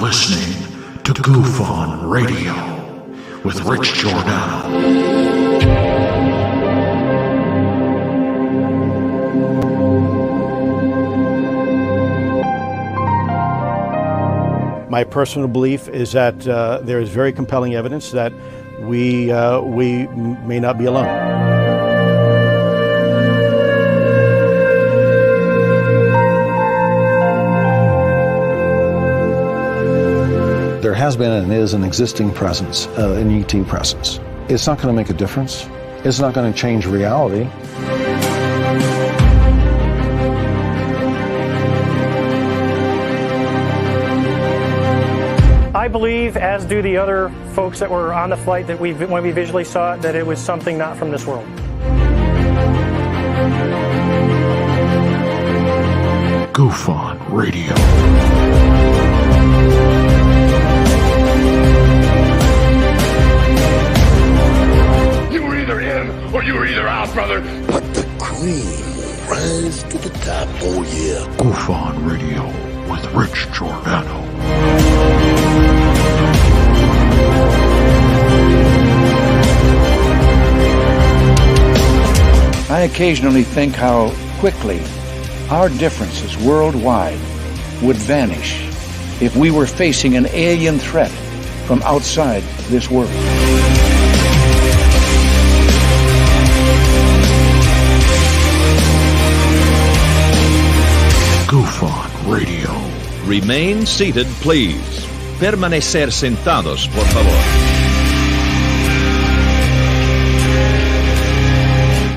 listening to Goof On Radio with Rich Giordano. My personal belief is that there is very compelling evidence that we may not be alone. There has been and is an existing presence, an ET presence. It's not going to make a difference. It's not going to change reality. I believe, as do the other folks that were on the flight, that when we visually saw it, that it was something not from this world. Goof On Radio. You were either in or you were either out, brother. But the cream will rise to the top, oh yeah. Goof On Radio with Rich Giordano. I occasionally think how quickly our differences worldwide would vanish if we were facing an alien threat from outside this world. Goof On Radio. Remain seated, please. Permanecer sentados, por favor.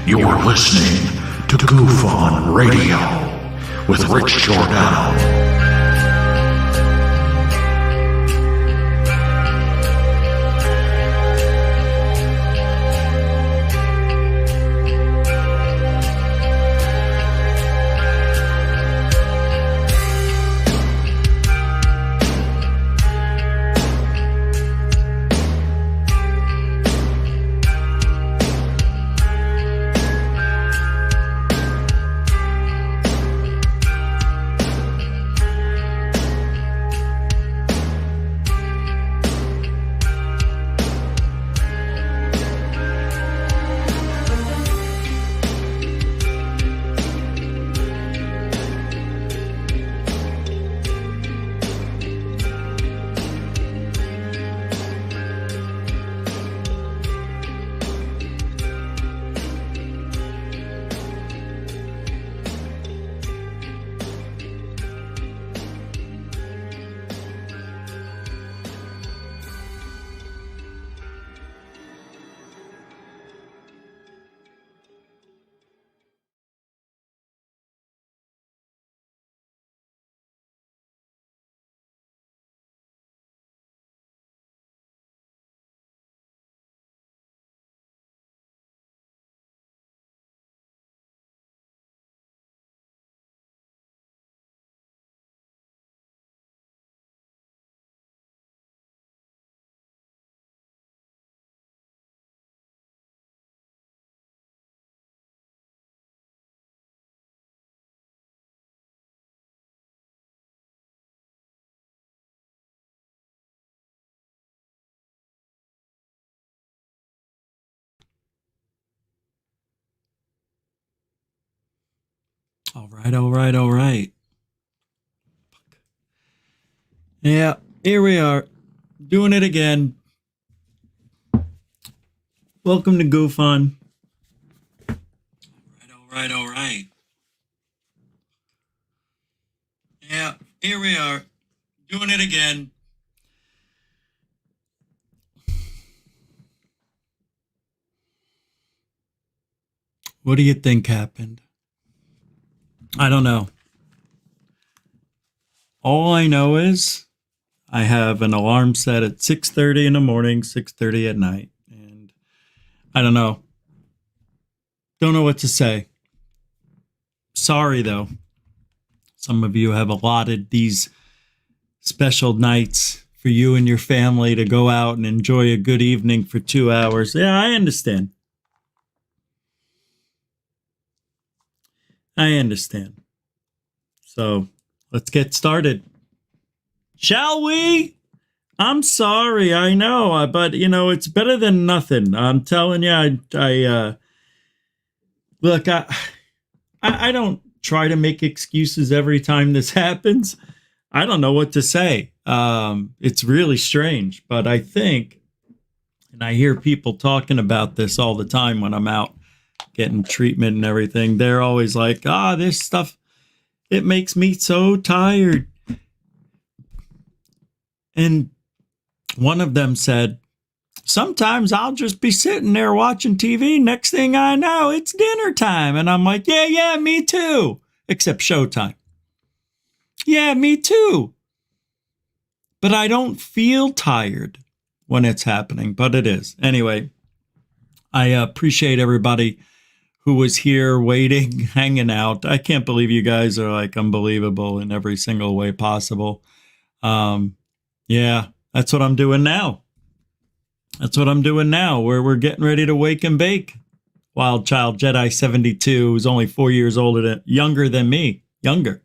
You're listening to Goof On Radio with Rich Giordano. All right. Yeah, here we are, doing it again. Welcome to Goof On. All right. Yeah, here we are, doing it again. What do you think happened? I don't know. All I know is I have an alarm set at 6:30 in the morning, 6:30 at night. And I don't know. Don't know what to say. Sorry, though. Some of you have allotted these special nights for you and your family to go out and enjoy a good evening for 2 hours. Yeah, I understand. I understand. So let's get started. Shall we? I'm sorry, I know, but you know, it's better than nothing. I'm telling you, look, I don't try to make excuses every time this happens. I don't know what to say. It's really strange, but I think, and I hear people talking about this all the time when I'm out getting treatment and everything. They're always like, this stuff, it makes me so tired. And one of them said, sometimes I'll just be sitting there watching TV. Next thing I know, it's dinner time. And I'm like, yeah, me too. Except showtime. Yeah, me too. But I don't feel tired when it's happening, but it is. Anyway, I appreciate everybody who was here waiting, hanging out. I can't believe you guys are like unbelievable in every single way possible. Yeah, that's what I'm doing now. Where we're getting ready to wake and bake. Wild Child Jedi 72, who's only 4 years younger than me. Younger.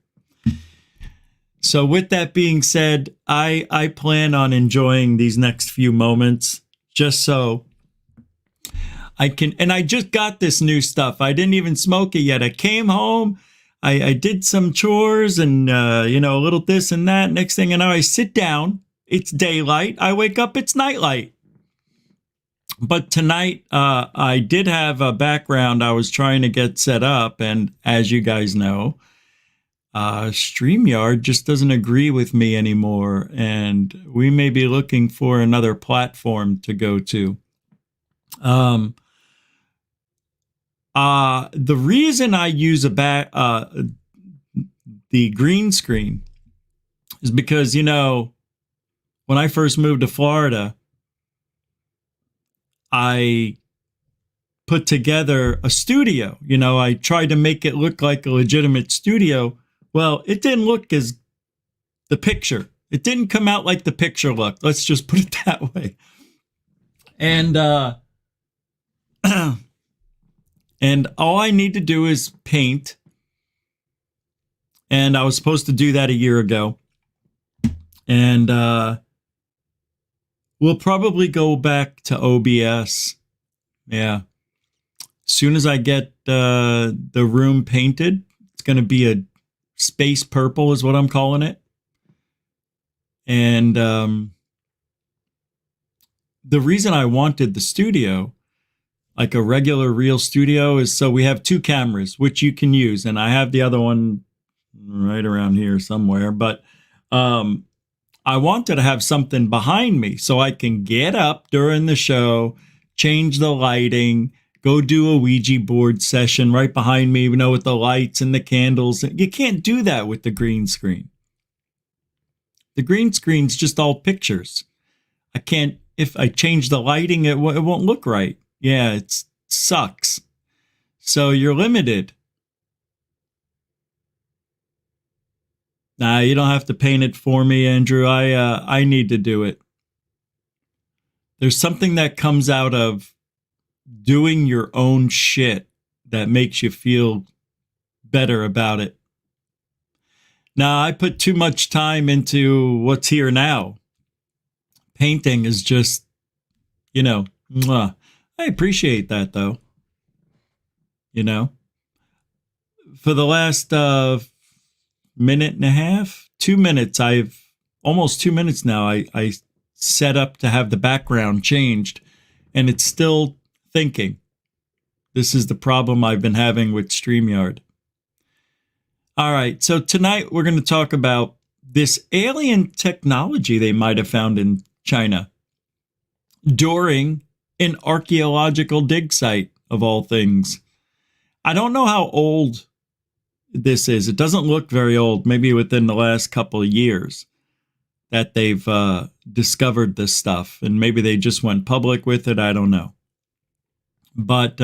So with that being said, I plan on enjoying these next few moments just so I can, and I just got this new stuff. I didn't even smoke it yet. I came home, I did some chores and, a little this and that. Next thing I know, I sit down. It's daylight. I wake up, it's nightlight. But tonight, I did have a background I was trying to get set up. And as you guys know, StreamYard just doesn't agree with me anymore. And we may be looking for another platform to go to. The reason I use the green screen is because, when I first moved to Florida, I put together a studio. I tried to make it look like a legitimate studio. Well, it didn't look as the picture. It didn't come out like the picture looked. Let's just put it that way. And and all I need to do is paint. And I was supposed to do that a year ago. And we'll probably go back to OBS. Yeah. As soon as I get the room painted, it's going to be a space purple is what I'm calling it. And the reason I wanted the studio, like a regular real studio, is so we have two cameras, which you can use. And I have the other one right around here somewhere. But I wanted to have something behind me so I can get up during the show, change the lighting, go do a Ouija board session right behind me, with the lights and the candles. You can't do that with the green screen. The green screen's just all pictures. I can't, if I change the lighting, it won't look right. Yeah, it sucks. So you're limited. Nah, you don't have to paint it for me, Andrew. I need to do it. There's something that comes out of doing your own shit that makes you feel better about it. Now, I put too much time into what's here now. Painting is just, mwah. I appreciate that, though. For the last minute and a half, 2 minutes, almost 2 minutes now, I set up to have the background changed, and it's still thinking. This is the problem I've been having with StreamYard. All right, so tonight we're going to talk about this alien technology they might have found in China during an archaeological dig site, of all things. I don't know how old this is. It doesn't look very old, maybe within the last couple of years that they've discovered this stuff, and maybe they just went public with it. I don't know. But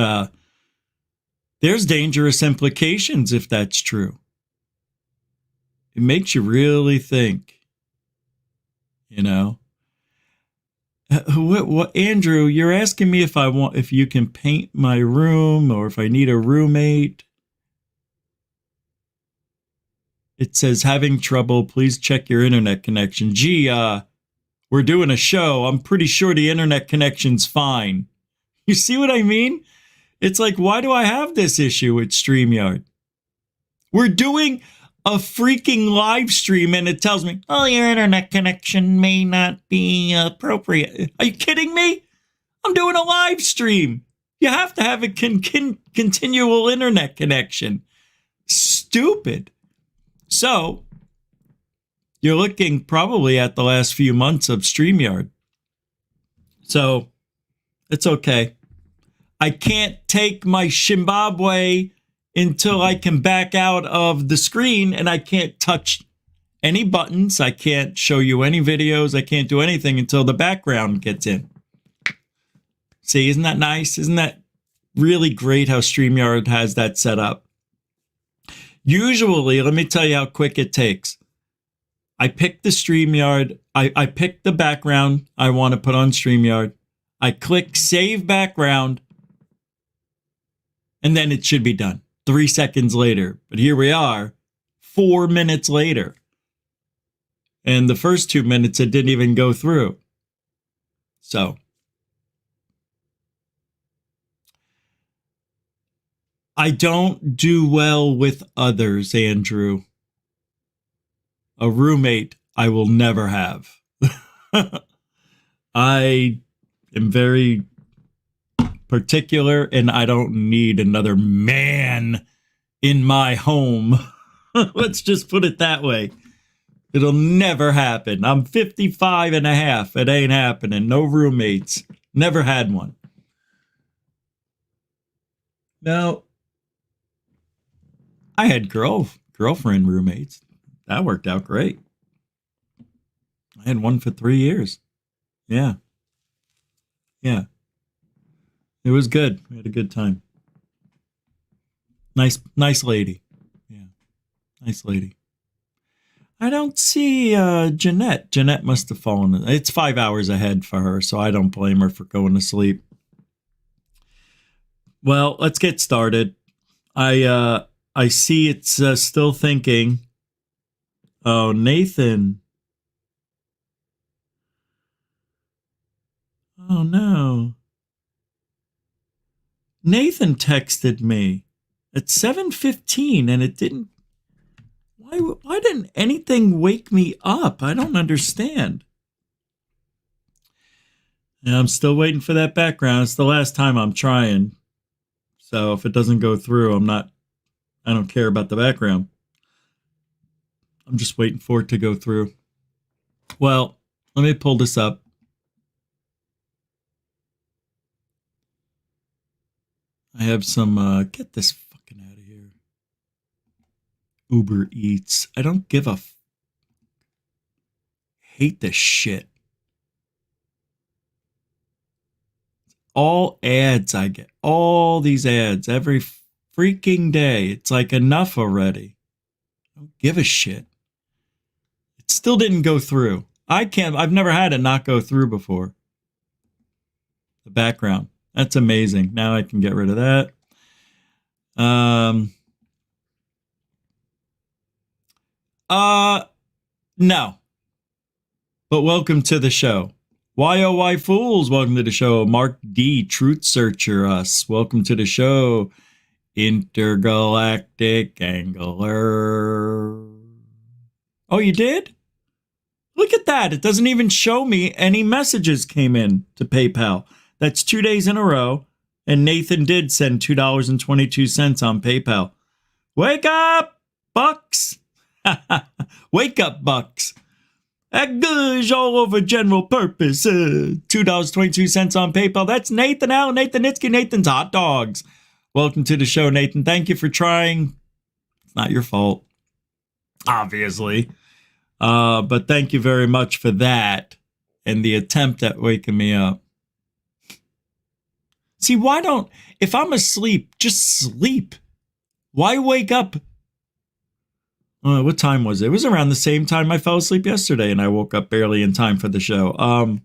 there's dangerous implications if that's true. It makes you really think, What, Andrew, you're asking me if you can paint my room or if I need a roommate. It says, having trouble, please check your internet connection. Gee, we're doing a show. I'm pretty sure the internet connection's fine. You see what I mean? It's like, why do I have this issue with StreamYard? We're doing a freaking live stream and it tells me, oh, your internet connection may not be appropriate. Are you kidding me? I'm doing a live stream. You have to have a continual internet connection. Stupid. So, you're looking probably at the last few months of StreamYard. So, it's okay. I can't take my Zimbabwe until I can back out of the screen, and I can't touch any buttons. I can't show you any videos. I can't do anything until the background gets in. See, isn't that nice? Isn't that really great how StreamYard has that set up? Usually, let me tell you how quick it takes. I pick the StreamYard. I pick the background I want to put on StreamYard. I click Save Background, and then it should be done 3 seconds later. But here we are, 4 minutes later. And the first 2 minutes, it didn't even go through. So, I don't do well with others, Andrew. A roommate I will never have. I am very particular, and I don't need another man in my home. Let's just put it that way. It'll never happen. I'm 55 and a half. It ain't happening. No roommates. Never had one. No. I had girlfriend roommates. That worked out great. I had one for 3 years. Yeah. Yeah. It was good. We had a good time. Nice lady. Yeah. Nice lady. I don't see Jeanette. Jeanette must have fallen. It's 5 hours ahead for her, so I don't blame her for going to sleep. Well, let's get started. I see it's still thinking. Oh, Nathan. Oh, no. Nathan texted me at 7:15 and it didn't. Why didn't anything wake me up? I don't understand. And I'm still waiting for that background. It's the last time I'm trying. So if it doesn't go through, I don't care about the background. I'm just waiting for it to go through. Well, let me pull this up. I have some, get this fucking out of here. Uber Eats. I don't give a hate this shit. All ads I get. All these ads every freaking day. It's like enough already. I don't give a shit. It still didn't go through. I've never had it not go through before. The background. That's amazing. Now I can get rid of that. No. But welcome to the show. YOY Fools, welcome to the show. Mark D, Truth Searcher, us. Welcome to the show. Intergalactic Angler. Oh, you did? Look at that. It doesn't even show me any messages came in to PayPal. That's 2 days in a row. And Nathan did send $2.22 on PayPal. Wake up, Bucks. Wake up, Bucks. That goods all over general purpose. $2.22 on PayPal. That's Nathan Al, Nathan Nitsky, Nathan's Hot Dogs. Welcome to the show, Nathan. Thank you for trying. It's not your fault, obviously. But thank you very much for that and the attempt at waking me up. See, if I'm asleep, just sleep. Why wake up? What time was it? It was around the same time I fell asleep yesterday, and I woke up barely in time for the show. I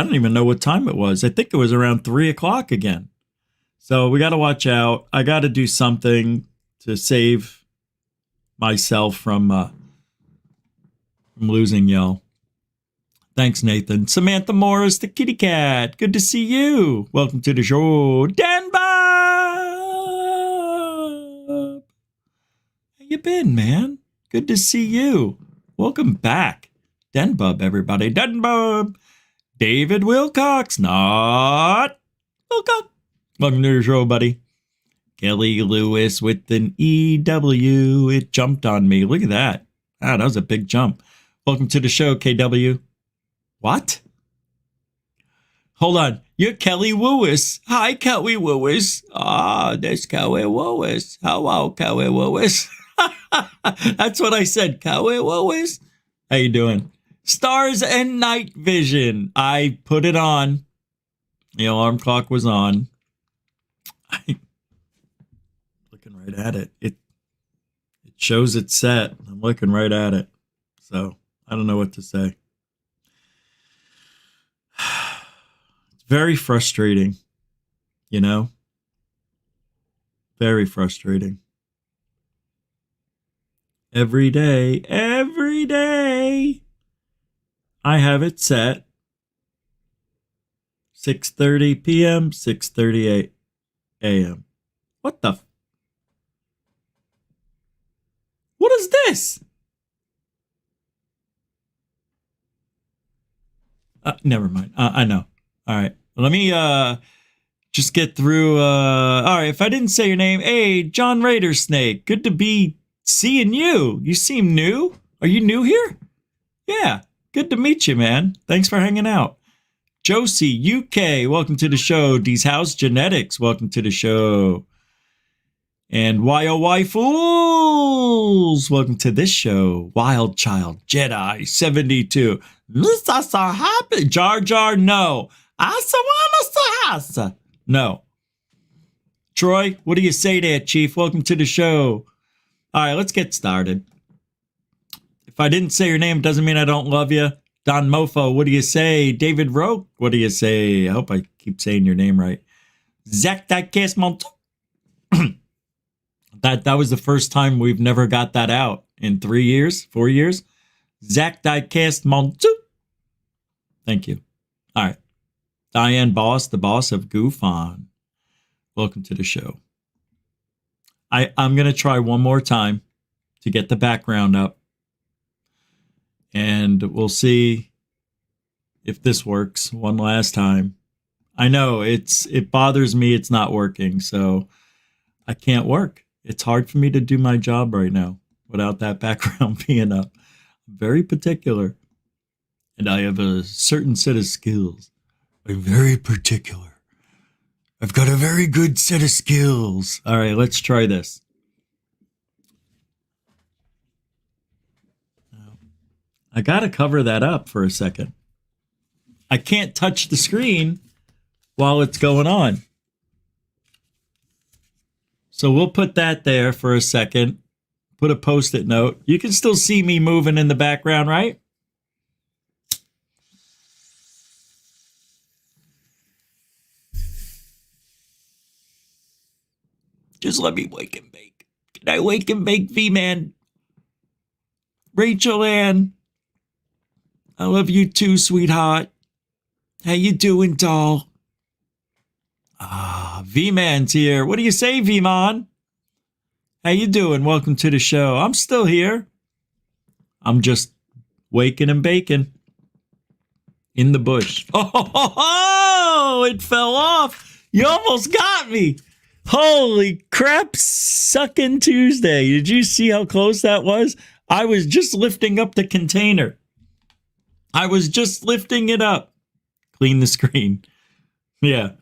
don't even know what time it was. I think it was around 3 o'clock again. So we got to watch out. I got to do something to save myself from losing y'all. Thanks, Nathan. Samantha Morris, the kitty cat. Good to see you. Welcome to the show. Dan Bob. How you been, man? Good to see you. Welcome back. Den Bub, everybody. Den Bub. David Wilcox. Not Wilcox. Welcome to the show, buddy. Kelly Lewis with an EW. It jumped on me. Look at that. Wow, that was a big jump. Welcome to the show, KW. What? Hold on. You're Kelly Lewis. Hi, Kelly Lewis. Ah, there's Kelly Lewis. Hello, Kelly Lewis. That's what I said. Kelly Lewis. How you doing? Stars and night vision. I put it on. The alarm clock was on. Looking right at it. It shows it's set. I'm looking right at it. So I don't know what to say. It's very frustrating, you know? Very frustrating. Every day, I have it set. 6:30 p.m., 6:38 a.m. What the? What is this? Never mind. I know. All right. Let me just get through. All right. If I didn't say your name, hey, John Raider Snake. Good to be seeing you. You seem new. Are you new here? Yeah. Good to meet you, man. Thanks for hanging out. Josie, UK. Welcome to the show. D's House Genetics. Welcome to the show. And YOY Fools. Welcome to this show. Wild Child Jedi 72. Mr. So happy. Jar Jar, no. Asa. No. Troy, what do you say there, Chief? Welcome to the show. All right, let's get started. If I didn't say your name, it doesn't mean I don't love you. Don Mofo, what do you say? David Roque, what do you say? I hope I keep saying your name right. Zach Diecast Mont. That was the first time we've never got that out in 4 years. Zach Diecast Mont. Thank you. All right. Diane Boss, the boss of Goof On. Welcome to the show. I'm going to try one more time to get the background up. And we'll see if this works one last time. I know it bothers me it's not working, so I can't work. It's hard for me to do my job right now without that background being up. I'm very particular. And I have a certain set of skills. I'm very particular. I've got a very good set of skills. All right, let's try this. I got to cover that up for a second. I can't touch the screen while it's going on. So we'll put that there for a second. Put a Post-it note. You can still see me moving in the background, right? Just let me wake and bake. Can I wake and bake, V-Man? Rachel Ann. I love you too, sweetheart. How you doing, doll? V-Man's here. What do you say, V-Man? How you doing? Welcome to the show. I'm still here. I'm just waking and baking in the bush. Oh, it fell off. You almost got me. Holy crap, sucking Tuesday. Did you see how close that was? I was just lifting up the container. I was just lifting it up. Clean the screen. Yeah.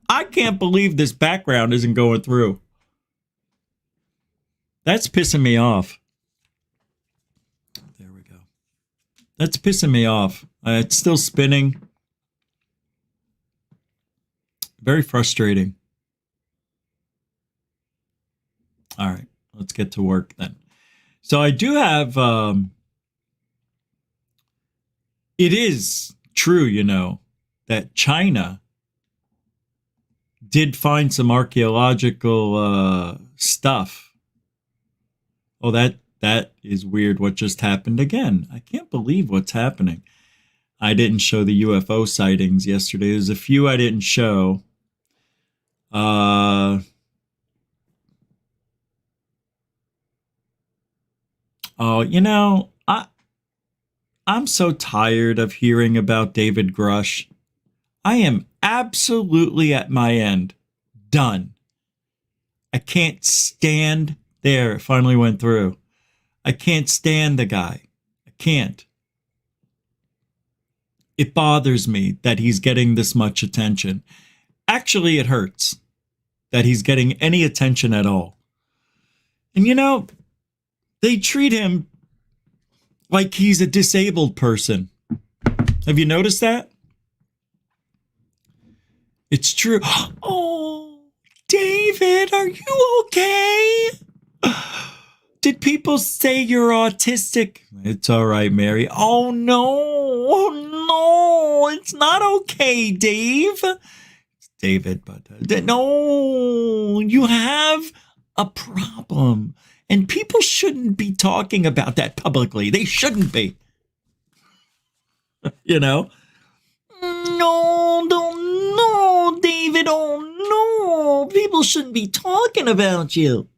I can't believe this background isn't going through. That's pissing me off. There we go. That's pissing me off. It's still spinning. Very frustrating. All right, let's get to work then. So I do have It is true, you know, that China did find some archaeological stuff. Oh, that is weird what just happened again. I can't believe what's happening. I didn't show the UFO sightings yesterday. There's a few I didn't show. Oh, you know, I'm so tired of hearing about David Grusch. I am absolutely at my end. Done. I can't stand there. It finally went through. I can't stand the guy. I can't. It bothers me that he's getting this much attention. Actually, it hurts that he's getting any attention at all. And you know, they treat him like he's a disabled person. Have you noticed that? It's true. Oh, David, are you okay? Did people say you're autistic? It's all right, Mary. Oh, no, it's not okay, Dave. It's David, but no, you have a problem. And people shouldn't be talking about that publicly. They shouldn't be. You know? No, David. Oh, no. People shouldn't be talking about you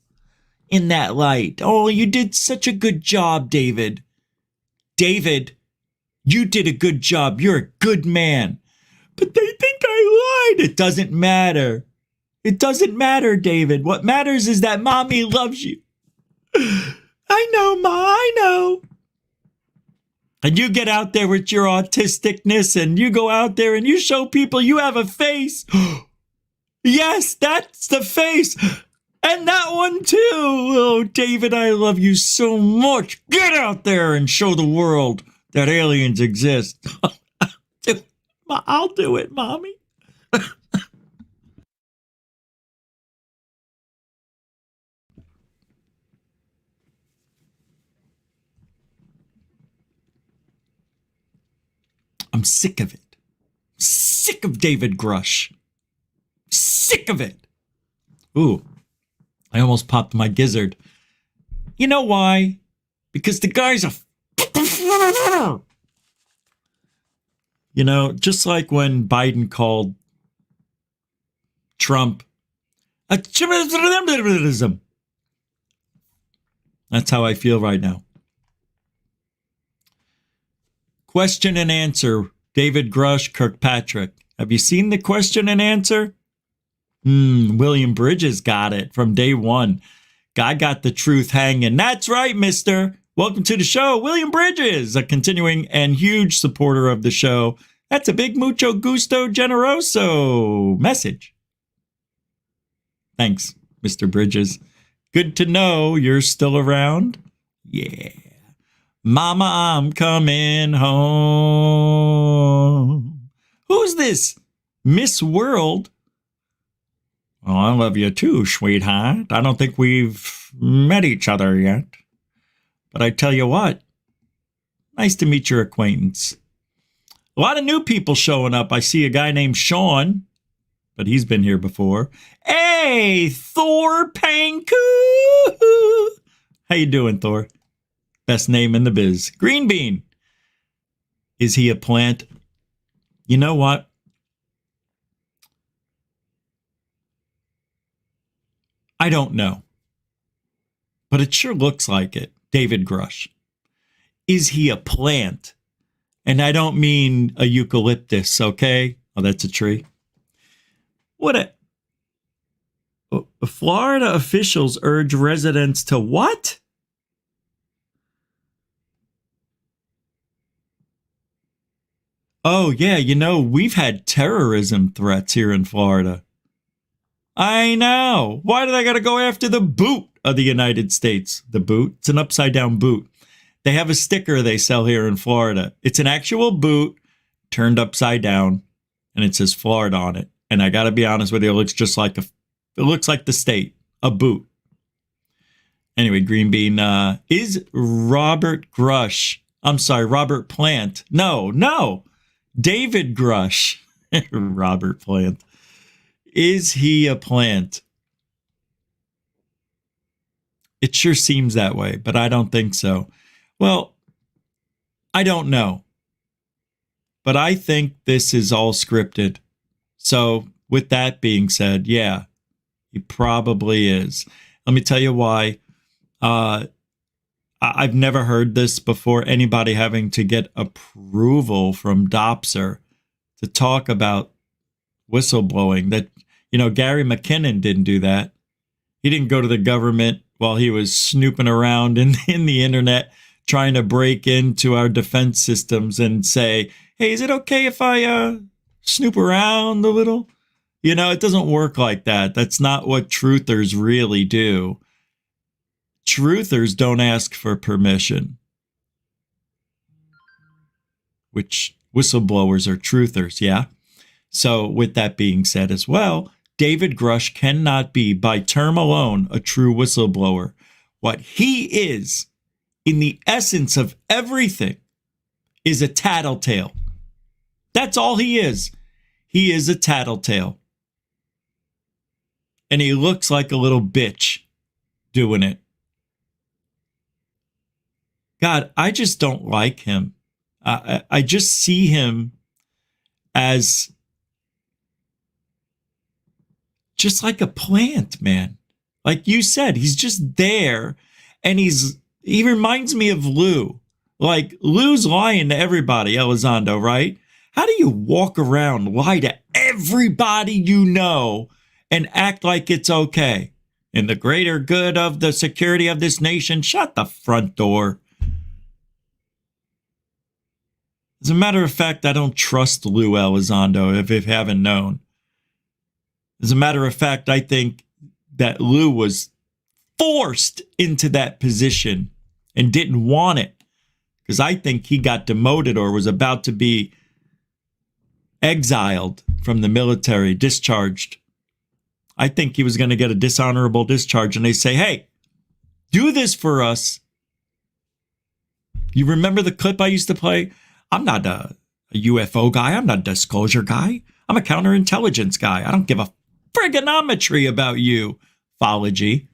in that light. Oh, you did such a good job, David. David, you did a good job. You're a good man. But they think I lied. It doesn't matter. It doesn't matter, David. What matters is that Mommy loves you. I know, Ma, I know. And you get out there with your autisticness and you go out there and you show people you have a face. Yes, that's the face. And that one too. Oh, David, I love you so much. Get out there and show the world that aliens exist. I'll do it, Mommy. I'm sick of it. Sick of David Grusch. Sick of it. Ooh, I almost popped my gizzard. You know why? Because the guy's a... You know, just like when Biden called Trump a... That's how I feel right now. Question and answer, David Grusch, Kirkpatrick. Have you seen the question and answer? William Bridges got it from day one. Guy got the truth hanging. That's right, mister. Welcome to the show, William Bridges, a continuing and huge supporter of the show. That's a big mucho gusto generoso message. Thanks, Mr. Bridges. Good to know you're still around. Yeah. Mama, I'm coming home. Who's this? Miss World? Well, I love you too, sweetheart. I don't think we've met each other yet. But I tell you what, nice to meet your acquaintance. A lot of new people showing up. I see a guy named Sean, but he's been here before. Hey, Thor Panku! How you doing, Thor? Best name in the biz. Green Bean. Is he a plant? You know what? I don't know. But it sure looks like it. David Grusch. Is he a plant? And I don't mean a eucalyptus, okay? Oh, that's a tree. Florida officials urge residents to what? Oh, yeah, you know, we've had terrorism threats here in Florida. I know. Why do they got to go after the boot of the United States? The boot? It's an upside-down boot. They have a sticker they sell here in Florida. It's an actual boot turned upside down, and it says Florida on it. And I got to be honest with you, it looks just like it looks like the state, a boot. Anyway, Green Bean, is Robert Grusch I'm sorry, Robert Plant. No. David Grusch. Robert Plant. Is he a plant? It sure seems that way, but I don't think so. Well, I don't know. But I think this is all scripted. So with that being said, yeah, he probably is. Let me tell you why. I've never heard this before, anybody having to get approval from Dopser to talk about whistleblowing. That, Gary McKinnon didn't do that. He didn't go to the government while he was snooping around in the internet trying to break into our defense systems and say, hey, is it okay if I snoop around a little? It doesn't work like that. That's not what truthers really do. Truthers don't ask for permission. Which whistleblowers are truthers, yeah? So with that being said as well, David Grusch cannot be, by term alone, a true whistleblower. What he is, in the essence of everything, is a tattletale. That's all he is. He is a tattletale. And he looks like a little bitch doing it. God, I just don't like him. I just see him as just like a plant, man. Like you said, he's just there, and he reminds me of Lou. Like, Lou's lying to everybody, Elizondo, right? How do you walk around, lie to everybody you know, and act like it's okay? In the greater good of the security of this nation, shut the front door. As a matter of fact, I don't trust Lou Elizondo, if you haven't known. As a matter of fact, I think that Lou was forced into that position and didn't want it. Because I think he got demoted or was about to be exiled from the military, discharged. I think he was going to get a dishonorable discharge, and they say, hey, do this for us. You remember the clip I used to play? I'm not a UFO guy. I'm not a disclosure guy. I'm a counterintelligence guy. I don't give a frigonometry about you, ufology.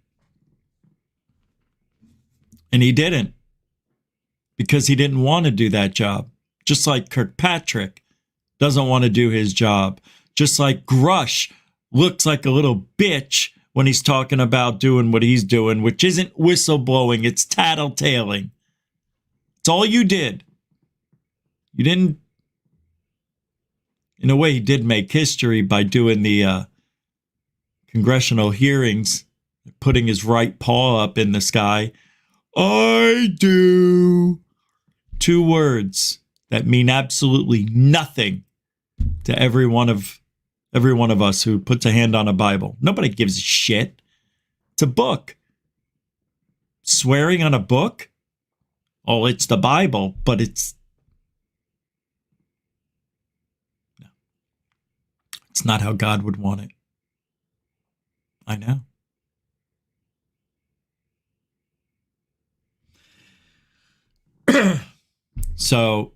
And he didn't, because he didn't want to do that job. Just like Kirkpatrick doesn't want to do his job. Just like Grusch looks like a little bitch when he's talking about doing what he's doing, which isn't whistleblowing, it's tattletaling. It's all you did. You didn't, in a way, he did make history by doing the congressional hearings, putting his right paw up in the sky. I do. 2 words that mean absolutely nothing to every one of us who puts a hand on a Bible. Nobody gives a shit. It's a book. Swearing on a book? Oh, it's the Bible, but it's not how God would want it. I know. So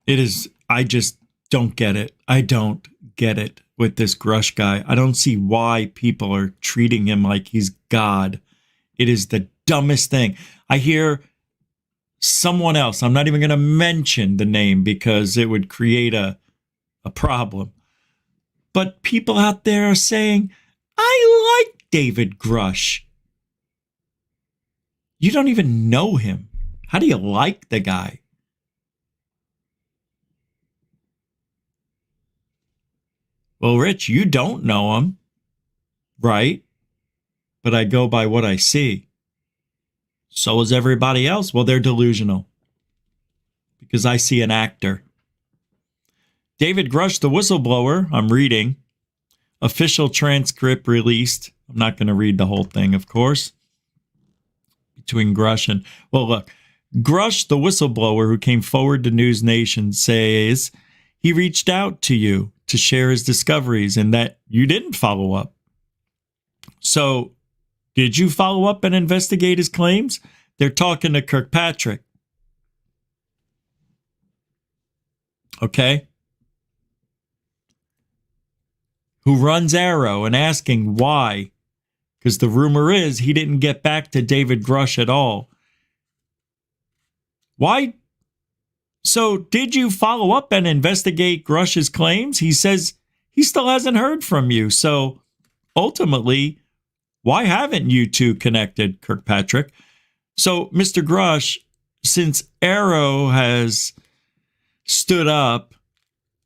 it is, I just don't get it. I don't get it with this Grusch guy. I don't see why people are treating him like he's God. It is the dumbest thing. I hear someone else, I'm not even going to mention the name because it would create a problem. But people out there are saying, I like David Grusch. You don't even know him. How do you like the guy? Well, Rich, you don't know him, right? But I go by what I see. So is everybody else. Well, they're delusional. Because I see an actor. David Grusch, the whistleblower, I'm reading. Official transcript released. I'm not going to read the whole thing, of course. Between Grusch and... Well, look. Grusch, the whistleblower who came forward to News Nation, says he reached out to you to share his discoveries and that you didn't follow up. So, did you follow up and investigate his claims? They're talking to Kirkpatrick. Okay? Who runs Arrow and asking why. Because the rumor is he didn't get back to David Grusch at all. Why? So did you follow up and investigate Grusch's claims? He says he still hasn't heard from you. So ultimately, why haven't you two connected, Kirkpatrick? So, Mr. Grusch, since Arrow has stood up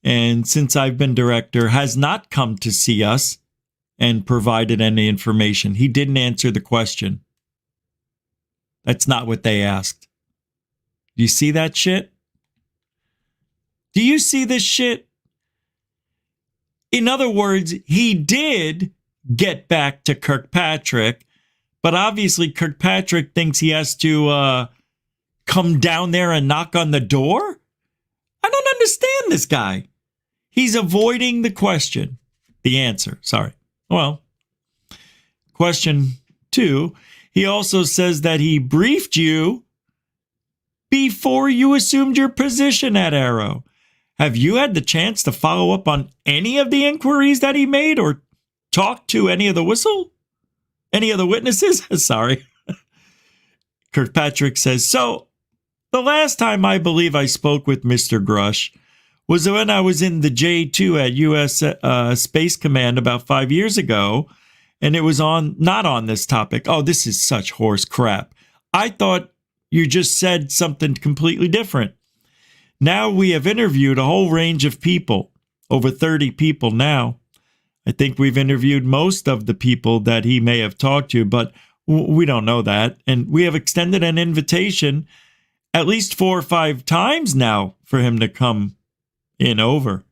and since I've been director, has not come to see us and provided any information. He didn't answer the question. That's not what they asked. Do you see that shit? Do you see this shit? In other words, he did get back to Kirkpatrick, but obviously Kirkpatrick thinks he has to come down there and knock on the door? I don't understand this guy. He's avoiding the question. The answer, sorry. Well, question 2, he also says that he briefed you before you assumed your position at Arrow. Have you had the chance to follow up on any of the inquiries that he made or talk to any of the witnesses? Sorry. Kirkpatrick says, so the last time I believe I spoke with Mr. Grusch was when I was in the J2 at U.S. Space Command about 5 years ago, and it was not on this topic. Oh, this is such horse crap. I thought you just said something completely different. Now we have interviewed a whole range of people, over 30 people now. I think we've interviewed most of the people that he may have talked to, but we don't know that. And we have extended an invitation at least 4 or 5 times now for him to come in over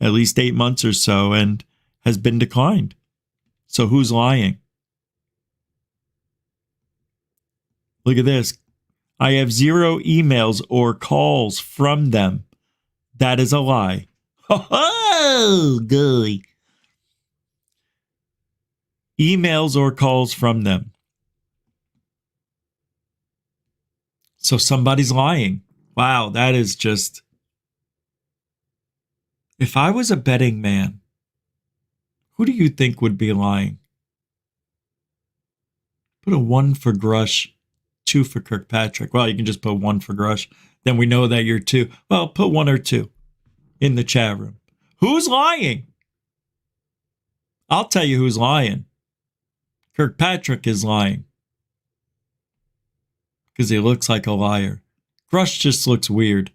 at least 8 months or so and has been declined. So who's lying? Look at this. I have 0 emails or calls from them. That is a lie. Oh, good. Emails or calls from them. So somebody's lying. Wow, that is just... If I was a betting man, who do you think would be lying? Put a 1 for Grusch, 2 for Kirkpatrick. Well, you can just put 1 for Grusch. Then we know that you're 2. Well, put 1 or 2 in the chat room. Who's lying? I'll tell you who's lying. Kirkpatrick is lying. Because he looks like a liar. Grusch just looks weird.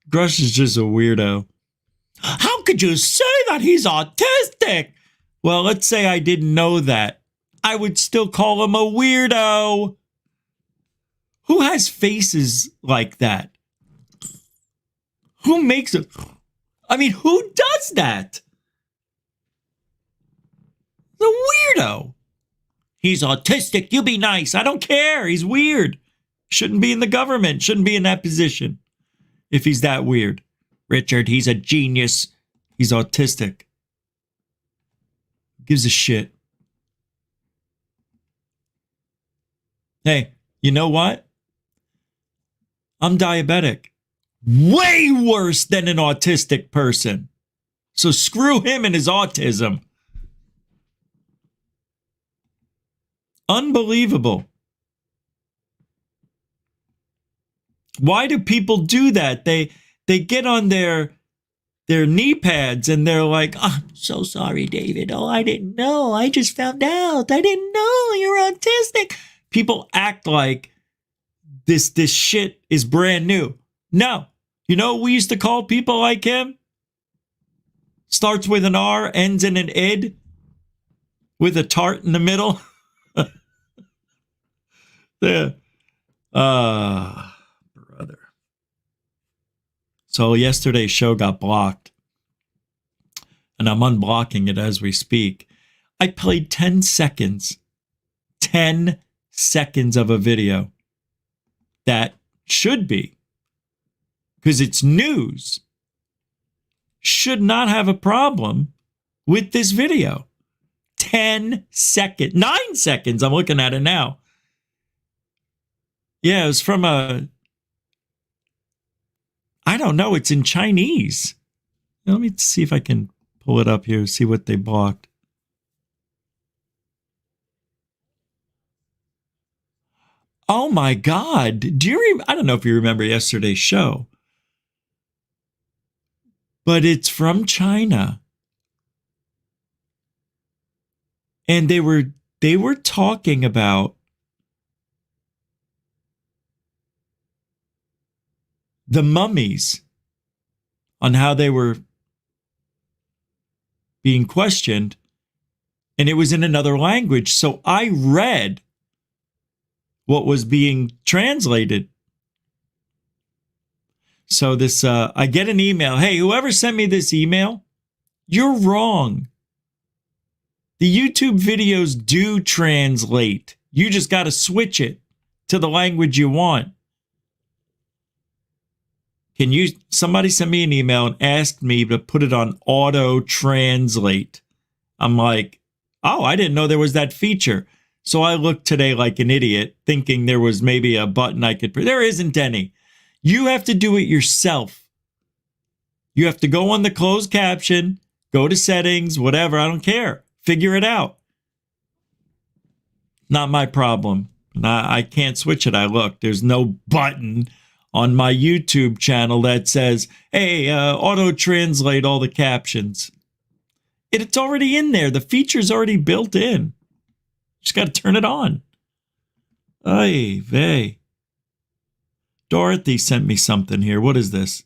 Grusch is just a weirdo. How could you say that he's autistic? Well, let's say I didn't know that. I would still call him a weirdo. Who has faces like that? Who makes it? I mean, who does that? The weirdo. He's autistic. You be nice. I don't care. He's weird. Shouldn't be in the government. Shouldn't be in that position. If he's that weird. Richard, he's a genius. He's autistic. Gives a shit. Hey, you know what? I'm diabetic. Way worse than an autistic person. So screw him and his autism. Unbelievable. Why do people do that? They get on their knee pads and they're like, oh, I'm so sorry, David. Oh, I didn't know. I just found out. I didn't know you're autistic. People act like this shit is brand new. No. You know what we used to call people like him? Starts with an R, ends in an id, with a tart in the middle. There. Brother. So yesterday's show got blocked. And I'm unblocking it as we speak. I played 10 seconds. 10 seconds of a video. That should be, because it's news, should not have a problem with this video. 10 seconds. 9 seconds. I'm looking at it now. Yeah, it was from I don't know. It's in Chinese. Let me see if I can pull it up here, see what they blocked. Oh my God. I don't know if you remember yesterday's show, but it's from China. And they were talking about the mummies, on how they were being questioned, and it was in another language. So I read what was being translated. So this, I get an email. Hey, whoever sent me this email, you're wrong. The YouTube videos do translate. You just got to switch it to the language you want. Somebody sent me an email and asked me to put it on auto translate. I'm like, oh, I didn't know there was that feature. So I looked today like an idiot, thinking there was maybe a button I could press. There isn't any. You have to do it yourself. You have to go on the closed caption, go to settings, whatever, I don't care. Figure it out. Not my problem. I can't switch it. I looked. There's no button on my YouTube channel that says, hey, auto-translate all the captions. It's already in there. The feature's already built in. Just got to turn it on. Ay vey. Dorothy sent me something here. What is this?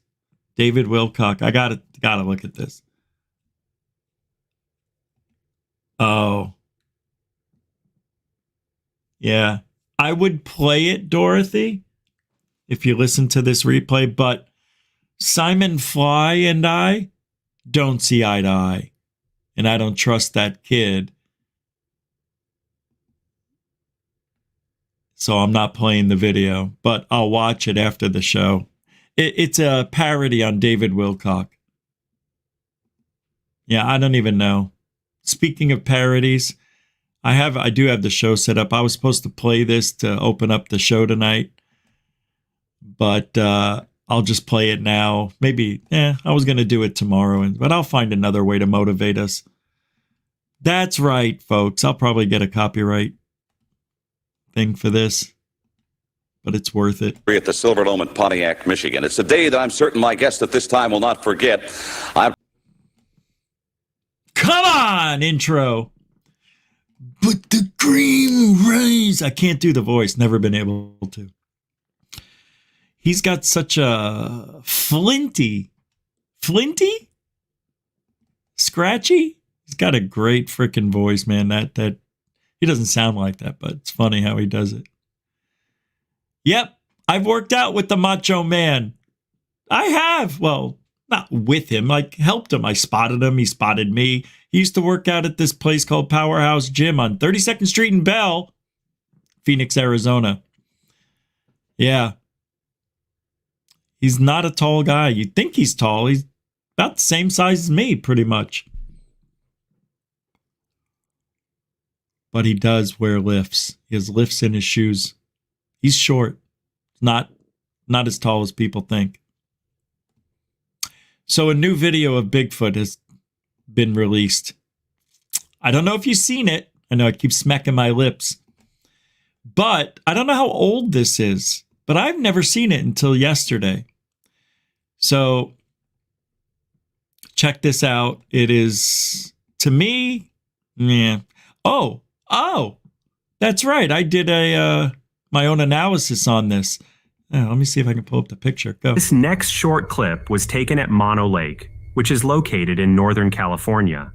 David Wilcock. I gotta look at this. Oh. Yeah. I would play it, Dorothy, if you listen to this replay, but Simon Fly and I don't see eye to eye. And I don't trust that kid. So I'm not playing the video, but I'll watch it after the show. It's a parody on David Wilcock. Yeah, I don't even know. Speaking of parodies, I do have the show set up. I was supposed to play this to open up the show tonight, but I'll just play it now. Maybe, I was going to do it tomorrow, but I'll find another way to motivate us. That's right, folks. I'll probably get a copyright thing for this, but it's worth it. At the Silver Dome in Pontiac, Michigan. It's a day that I'm certain my guest at this time will not forget. Come on, intro. But the green rays. I can't do the voice. Never been able to. He's got such a flinty? Scratchy? He's got a great freaking voice, man. That he doesn't sound like that, but it's funny how he does it. Yep, I've worked out with the Macho Man. I have. Well, not with him. I helped him. I spotted him. He spotted me. He used to work out at this place called Powerhouse Gym on 32nd Street in Bell, Phoenix, Arizona. Yeah. He's not a tall guy. You'd think he's tall. He's about the same size as me, pretty much. But he does wear lifts. He has lifts in his shoes. He's short. Not as tall as people think. So a new video of Bigfoot has been released. I don't know if you've seen it. I know I keep smacking my lips. But I don't know how old this is. But I've never seen it until yesterday. So check this out. It is, to me, yeah. Oh, that's right. I did my own analysis on this. Let me see if I can pull up the picture. Go. This next short clip was taken at Mono Lake, which is located in Northern California.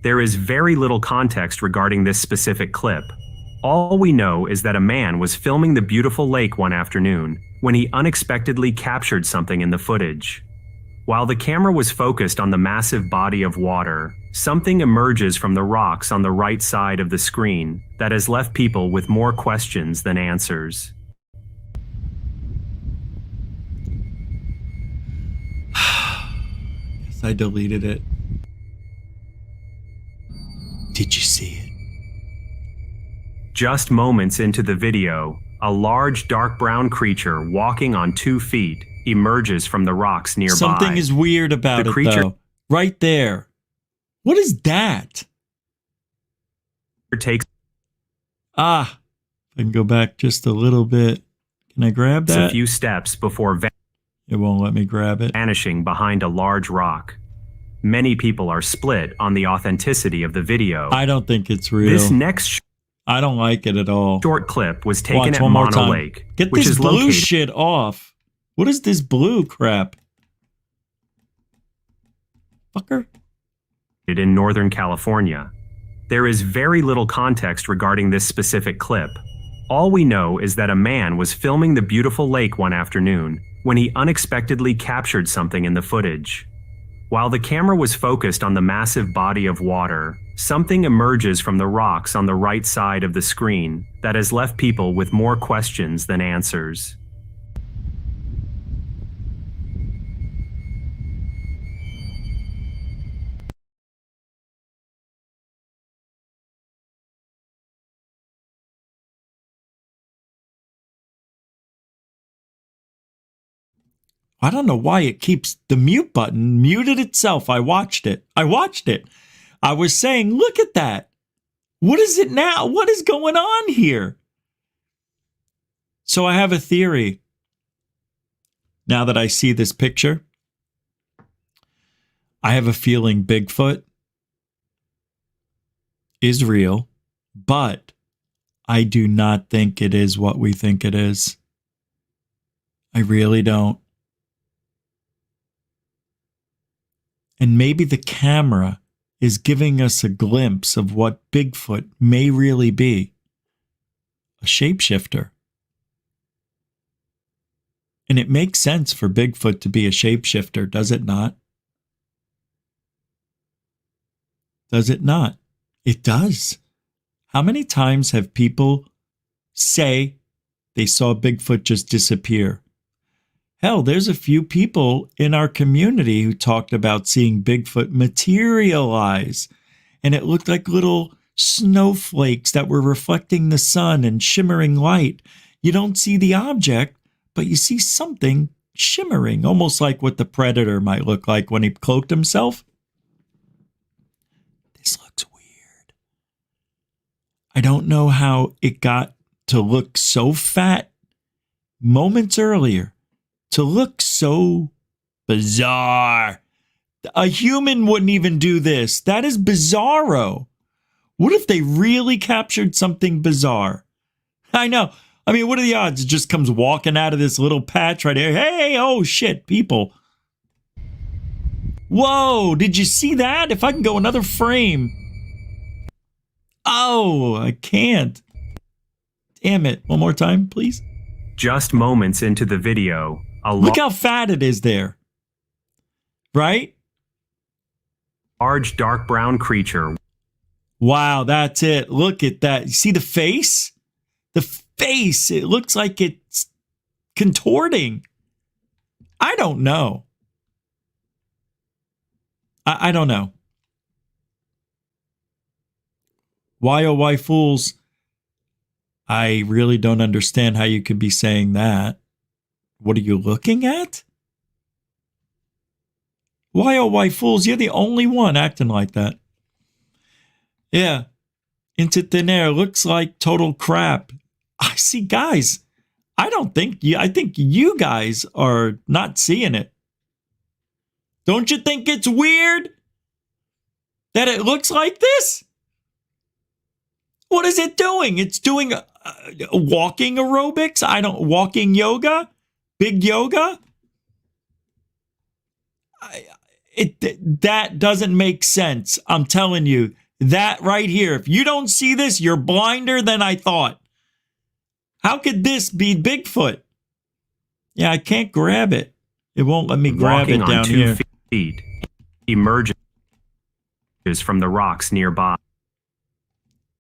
There is very little context regarding this specific clip. All we know is that a man was filming the beautiful lake one afternoon when he unexpectedly captured something in the footage. While the camera was focused on the massive body of water, something emerges from the rocks on the right side of the screen that has left people with more questions than answers. Guess I deleted it. Did you see it? Just moments into the video, a large dark brown creature walking on 2 feet emerges from the rocks nearby. Something is weird about The it, creature though. Right there. What is that? takes Ah, if I can go back just a little bit. Can I grab that? a few steps before It won't let me grab it. vanishing behind a large rock. Many people are split on the authenticity of the video. I don't think it's real. This next I don't like it at all. short clip was taken Watch at one more Mono time. Lake, Get which this is blue located shit off. What is this blue crap? Fucker. in Northern California. There is very little context regarding this specific clip. All we know is that a man was filming the beautiful lake one afternoon when he unexpectedly captured something in the footage. While the camera was focused on the massive body of water, something emerges from the rocks on the right side of the screen that has left people with more questions than answers. I don't know why it keeps the mute button muted itself. I watched it. I was saying, look at that. What is it now? What is going on here? So I have a theory. Now that I see this picture, I have a feeling Bigfoot is real, but I do not think it is what we think it is. I really don't. And maybe the camera is giving us a glimpse of what Bigfoot may really be. A shapeshifter. And it makes sense for Bigfoot to be a shapeshifter, does it not? Does it not? It does. How many times have people say they saw Bigfoot just disappear? Hell, there's a few people in our community who talked about seeing Bigfoot materialize, and it looked like little snowflakes that were reflecting the sun and shimmering light. You don't see the object, but you see something shimmering, almost like what the Predator might look like when he cloaked himself. This looks weird. I don't know how it got to look so fat moments earlier. To look so bizarre. A human wouldn't even do this. That is bizarro. What if they really captured something bizarre? I know. I mean, what are the odds? It just comes walking out of this little patch right here. Hey, oh shit, people. Whoa, did you see that? If I can go another frame. Oh, I can't. Damn it. One more time, please. Just moments into the video, look how fat it is there. Right? Large dark brown creature. Wow, that's it. Look at that. You see the face? The face. It looks like it's contorting. I don't know. I don't know. Why, oh, why fools? I really don't understand how you could be saying that. What are you looking at? Why, oh, why fools? You're the only one acting like that. Yeah. Into thin air. Looks like total crap. I see, guys. I think you guys are not seeing it. Don't you think it's weird that it looks like this? What is it doing? It's doing walking aerobics? Walking yoga? Big yoga? That doesn't make sense. I'm telling you, that right here. If you don't see this, you're blinder than I thought. How could this be Bigfoot? Yeah, I can't grab it. It won't let me grab it down here. Walking on 2 feet, emerges from the rocks nearby.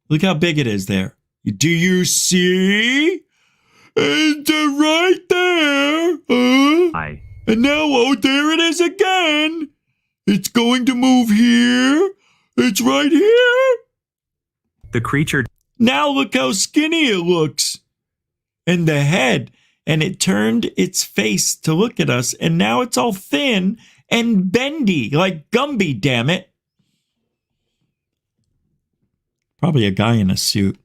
Look how big it is there. Do you see? It's right there. And now, oh, there it is again. It's going to move here. It's right here. The creature. Now look how skinny it looks. and the head, and it turned its face to look at us, and now it's all thin and bendy like Gumby, damn it. Probably a guy in a suit.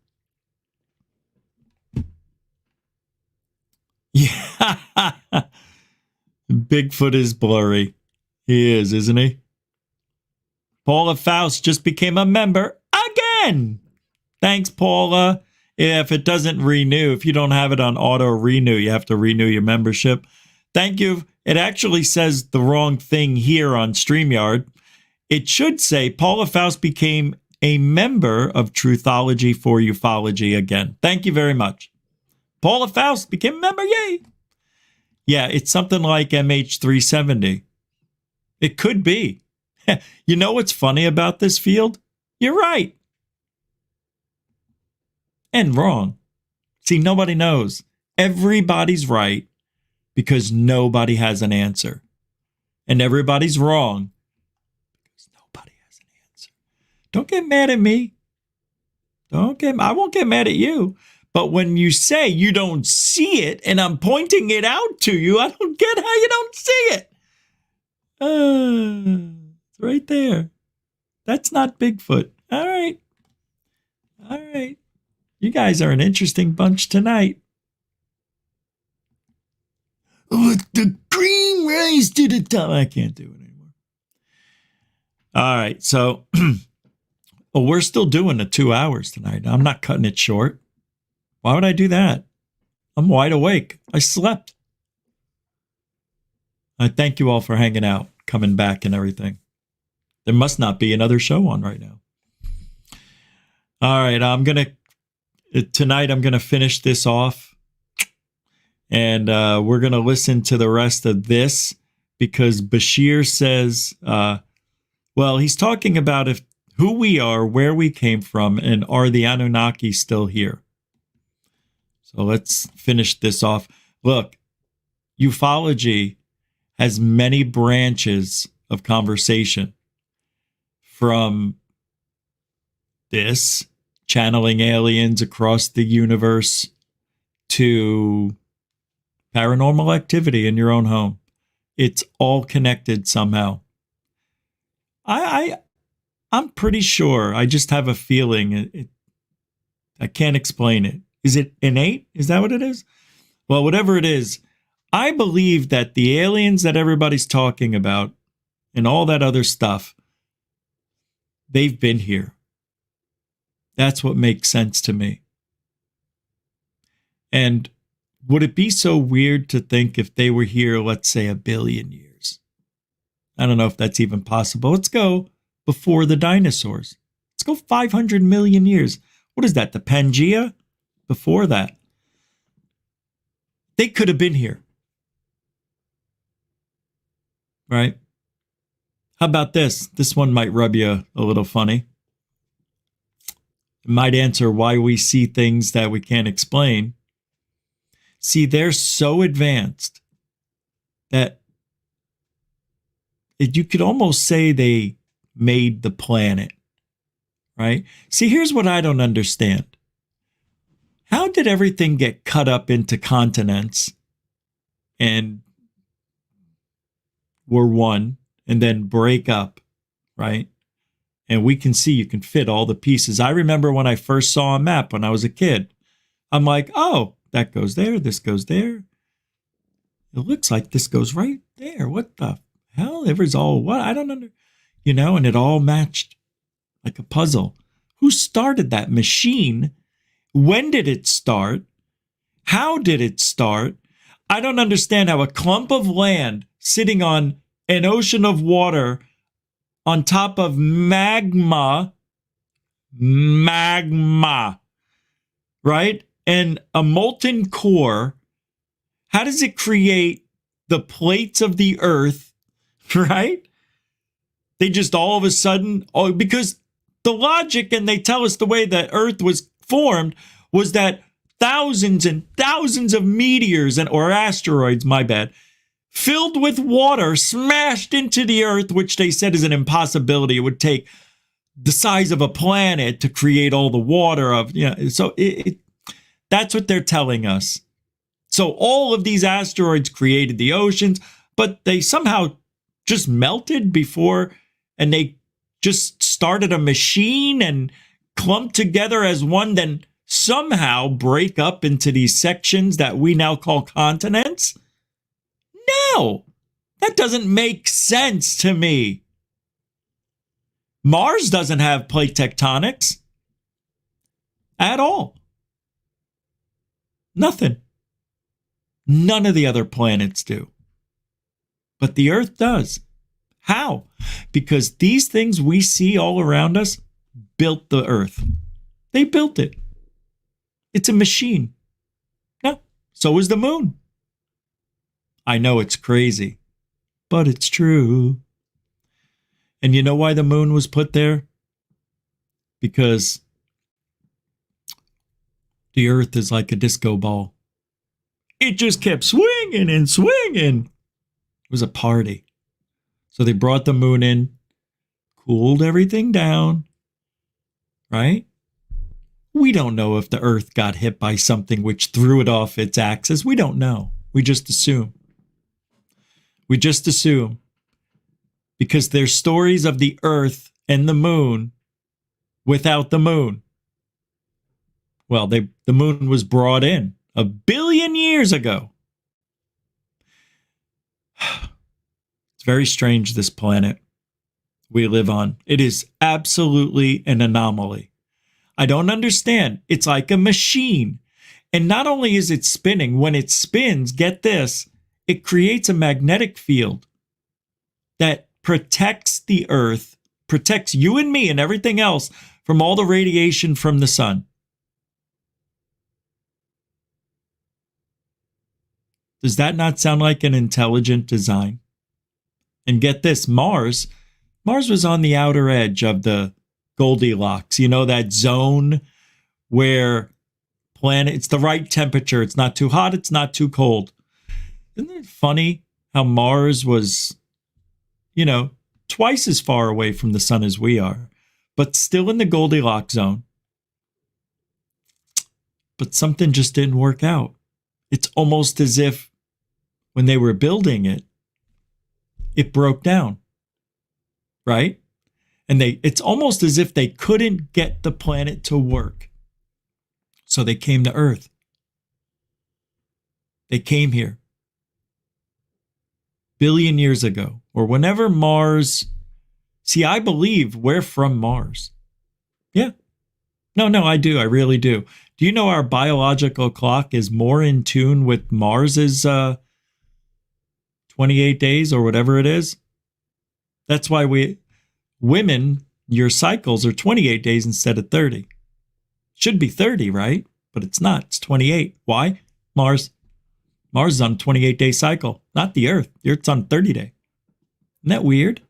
Yeah. Bigfoot is blurry. He is, isn't he? Paula Faust just became a member again. Thanks, Paula. If it doesn't renew, if you don't have it on auto renew, you have to renew your membership. Thank you. It actually says the wrong thing here on StreamYard. It should say Paula Faust became a member of Truthology for Ufology again. Thank you very much. Paula Faust became a member. Yay. Yeah, it's something like MH370. It could be. You know what's funny about this field? You're right. And wrong. See, nobody knows. Everybody's right because nobody has an answer. And everybody's wrong because nobody has an answer. Don't get mad at me. I won't get mad at you. But when you say you don't see it and I'm pointing it out to you, I don't get how you don't see it. It's right there. That's not Bigfoot. All right. All right. You guys are an interesting bunch tonight. Let the cream rise to the top. I can't do it anymore. All right. So, well, we're still doing the 2 hours tonight. I'm not cutting it short. Why would I do that? I'm wide awake. I slept. I thank you all for hanging out, coming back and everything. There must not be another show on right now. All right, tonight I'm going to finish this off. And we're going to listen to the rest of this because Bashir says, well, he's talking about who we are, where we came from, and are the Anunnaki still here? So let's finish this off. Look, ufology has many branches of conversation, from this, channeling aliens across the universe, to paranormal activity in your own home. It's all connected somehow. I'm pretty sure. I just have a feeling. I can't explain it. Is it innate? Is that what it is? Well, whatever it is, I believe that the aliens that everybody's talking about and all that other stuff, they've been here. That's what makes sense to me. And would it be so weird to think if they were here, let's say, 1 billion years? I don't know if that's even possible. Let's go before the dinosaurs. Let's go 500 million years. What is that, the Pangea? Before that. They could have been here. Right? How about this? This one might rub you a little funny. It might answer why we see things that we can't explain. See, they're so advanced that you could almost say they made the planet. Right? See, here's what I don't understand. How did everything get cut up into continents and were one and then break up, right? And we can see you can fit all the pieces. I remember when I first saw a map when I was a kid. I'm like, oh, that goes there, this goes there. It looks like this goes right there. What the hell? It was all what? I don't know. You know, and it all matched like a puzzle. Who started that machine? When did it start? How did it start? I don't understand how a clump of land sitting on an ocean of water on top of magma, right? And a molten core, how does it create the plates of the earth, right? They just all of a sudden, because the logic, and they tell us the way that earth was formed, was that thousands and thousands of meteors or asteroids, my bad, filled with water smashed into the earth, which they said is an impossibility. It would take the size of a planet to create all the water of, you know, so that's what they're telling us. So all of these asteroids created the oceans, but they somehow just melted before, and they just started a machine and clumped together as one, then somehow break up into these sections that we now call continents? No, that doesn't make sense to me. Mars doesn't have plate tectonics at all. Nothing. None of the other planets do. But the Earth does. How? Because these things we see all around us built the Earth. They built it. It's a machine. No, so is the moon. I know it's crazy, but it's true. And you know why the moon was put there? Because the Earth is like a disco ball. It just kept swinging and swinging. It was a party. So they brought the moon in, cooled everything down, right? We don't know if the Earth got hit by something which threw it off its axis. We don't know. We just assume. We just assume. Because there's stories of the Earth and the moon without the moon. Well, the moon was brought in 1 billion years ago. It's very strange, this planet we live on. It is absolutely an anomaly. I don't understand. It's like a machine. And not only is it spinning, when it spins, get this, it creates a magnetic field that protects the Earth, protects you and me and everything else from all the radiation from the sun. Does that not sound like an intelligent design? And get this, Mars was on the outer edge of the Goldilocks. You know, that zone where it's the right temperature. It's not too hot. It's not too cold. Isn't it funny how Mars was, twice as far away from the sun as we are, but still in the Goldilocks zone? But something just didn't work out. It's almost as if when they were building it, it broke down, right? And it's almost as if they couldn't get the planet to work. So they came to Earth. They came here 1 billion years ago, or whenever Mars. See, I believe we're from Mars. Yeah. No, I do. I really do. Do you know our biological clock is more in tune with Mars's 28 days or whatever it is? That's why women, your cycles are 28 days instead of 30. Should be 30, right? But it's not. It's 28. Why? Mars is on a 28-day cycle, not the Earth. The Earth's on 30-day. Isn't that weird?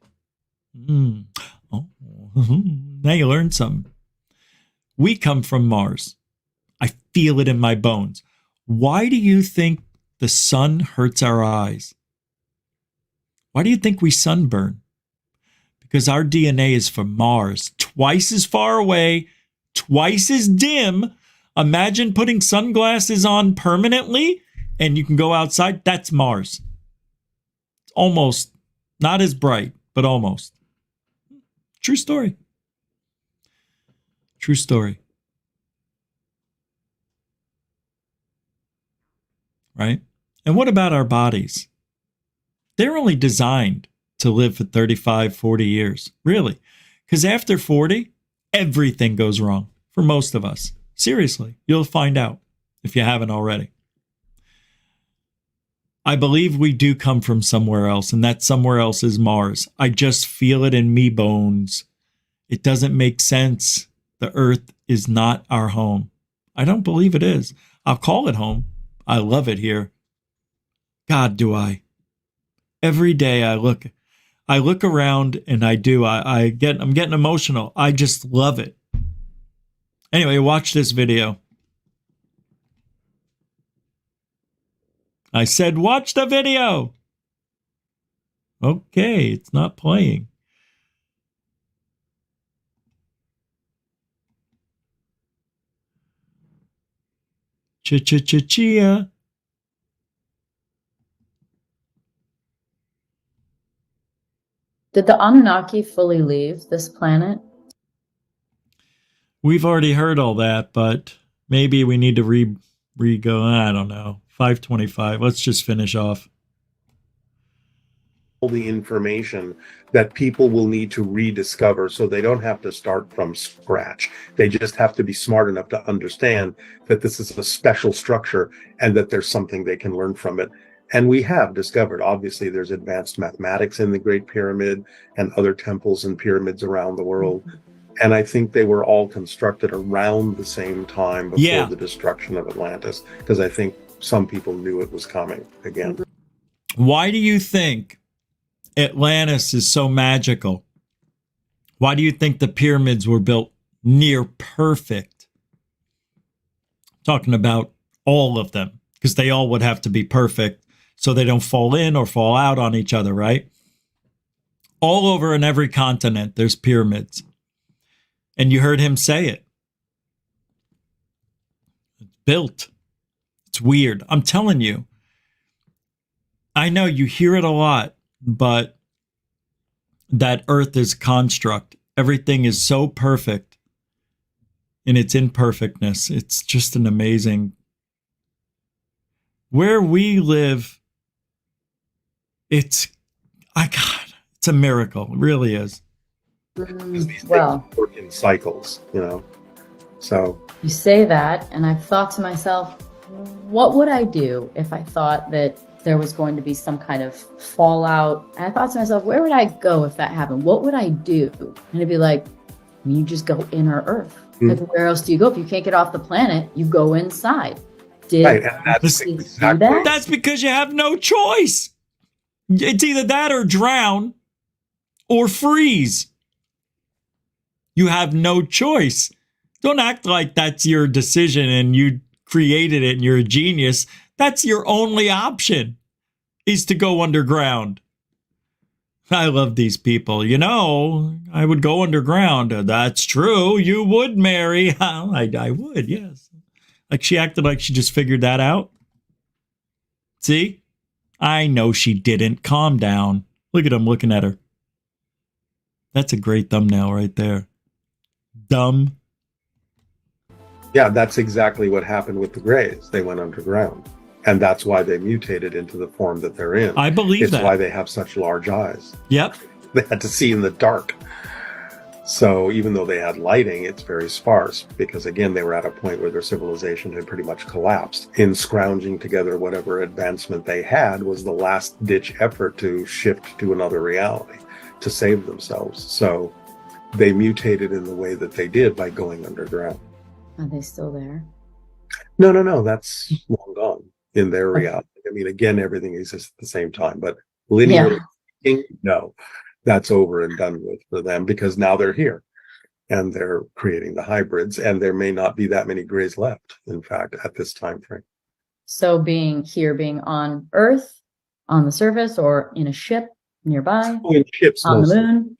Oh. Now you learned something. We come from Mars. I feel it in my bones. Why do you think the sun hurts our eyes? Why do you think we sunburn? Because our DNA is from Mars, twice as far away, twice as dim. Imagine putting sunglasses on permanently and you can go outside. That's Mars. It's almost not as bright, but almost. True story. True story. Right? And what about our bodies? They're only designed to live for 35, 40 years. Really. Because after 40, everything goes wrong for most of us. Seriously. You'll find out if you haven't already. I believe we do come from somewhere else, and that somewhere else is Mars. I just feel it in me bones. It doesn't make sense. The Earth is not our home. I don't believe it is. I'll call it home. I love it here. God, do I. Every day I look around and I'm getting emotional. I just love it. Anyway, watch this video. I said, watch the video. Okay, it's not playing. Chia. Did the Anunnaki fully leave this planet? We've already heard all that, but maybe we need to re-go. I don't know. 525. Let's just finish off. All the information that people will need to rediscover, so they don't have to start from scratch. They just have to be smart enough to understand that this is a special structure and that there's something they can learn from it. And we have discovered, obviously, there's advanced mathematics in the Great Pyramid and other temples and pyramids around the world. And I think they were all constructed around the same time before the destruction of Atlantis, because I think some people knew it was coming again. Why do you think Atlantis is so magical? Why do you think the pyramids were built near perfect? Talking about all of them, because they all would have to be perfect so they don't fall in or fall out on each other, right? All over in every continent, there's pyramids. And you heard him say it. It's built. It's weird. I'm telling you. I know you hear it a lot, but that Earth is construct. Everything is so perfect in its imperfectness. It's just an amazing. Where we live, it's a miracle. It really is. Well, work in cycles, you know. So you say that, and I've thought to myself, what would I do if I thought that there was going to be some kind of fallout? And I thought to myself, where would I go if that happened? What would I do? And it'd be like, you just go inner Earth. Like, where else do you go? If you can't get off the planet, you go inside. That's because you have no choice. It's either that or drown or freeze. You have no choice. Don't act like that's your decision and you created it and you're a genius. That's your only option, is to go underground. I love these people. You know, I would go underground. That's true. You would, Mary. I would, yes. Like, she acted like she just figured that out. See? I know she didn't. Calm down. Look at him looking at her. That's a great thumbnail right there. Dumb. Yeah, that's exactly what happened with the Greys. They went underground. And that's why they mutated into the form that they're in. I believe that. It's why they have such large eyes. Yep. They had to see in the dark. So even though they had lighting, it's very sparse because, again, they were at a point where their civilization had pretty much collapsed. In scrounging together whatever advancement they had was the last-ditch effort to shift to another reality, to save themselves. So they mutated in the way that they did by going underground. Are they still there? No, that's long gone in their reality. I mean, again, everything exists at the same time, but linearly speaking, no, that's over and done with for them because now they're here and they're creating the hybrids, and there may not be that many Greys left, in fact, at this time frame. So being on Earth, on the surface, or in a ship nearby, in ships on mostly. The moon.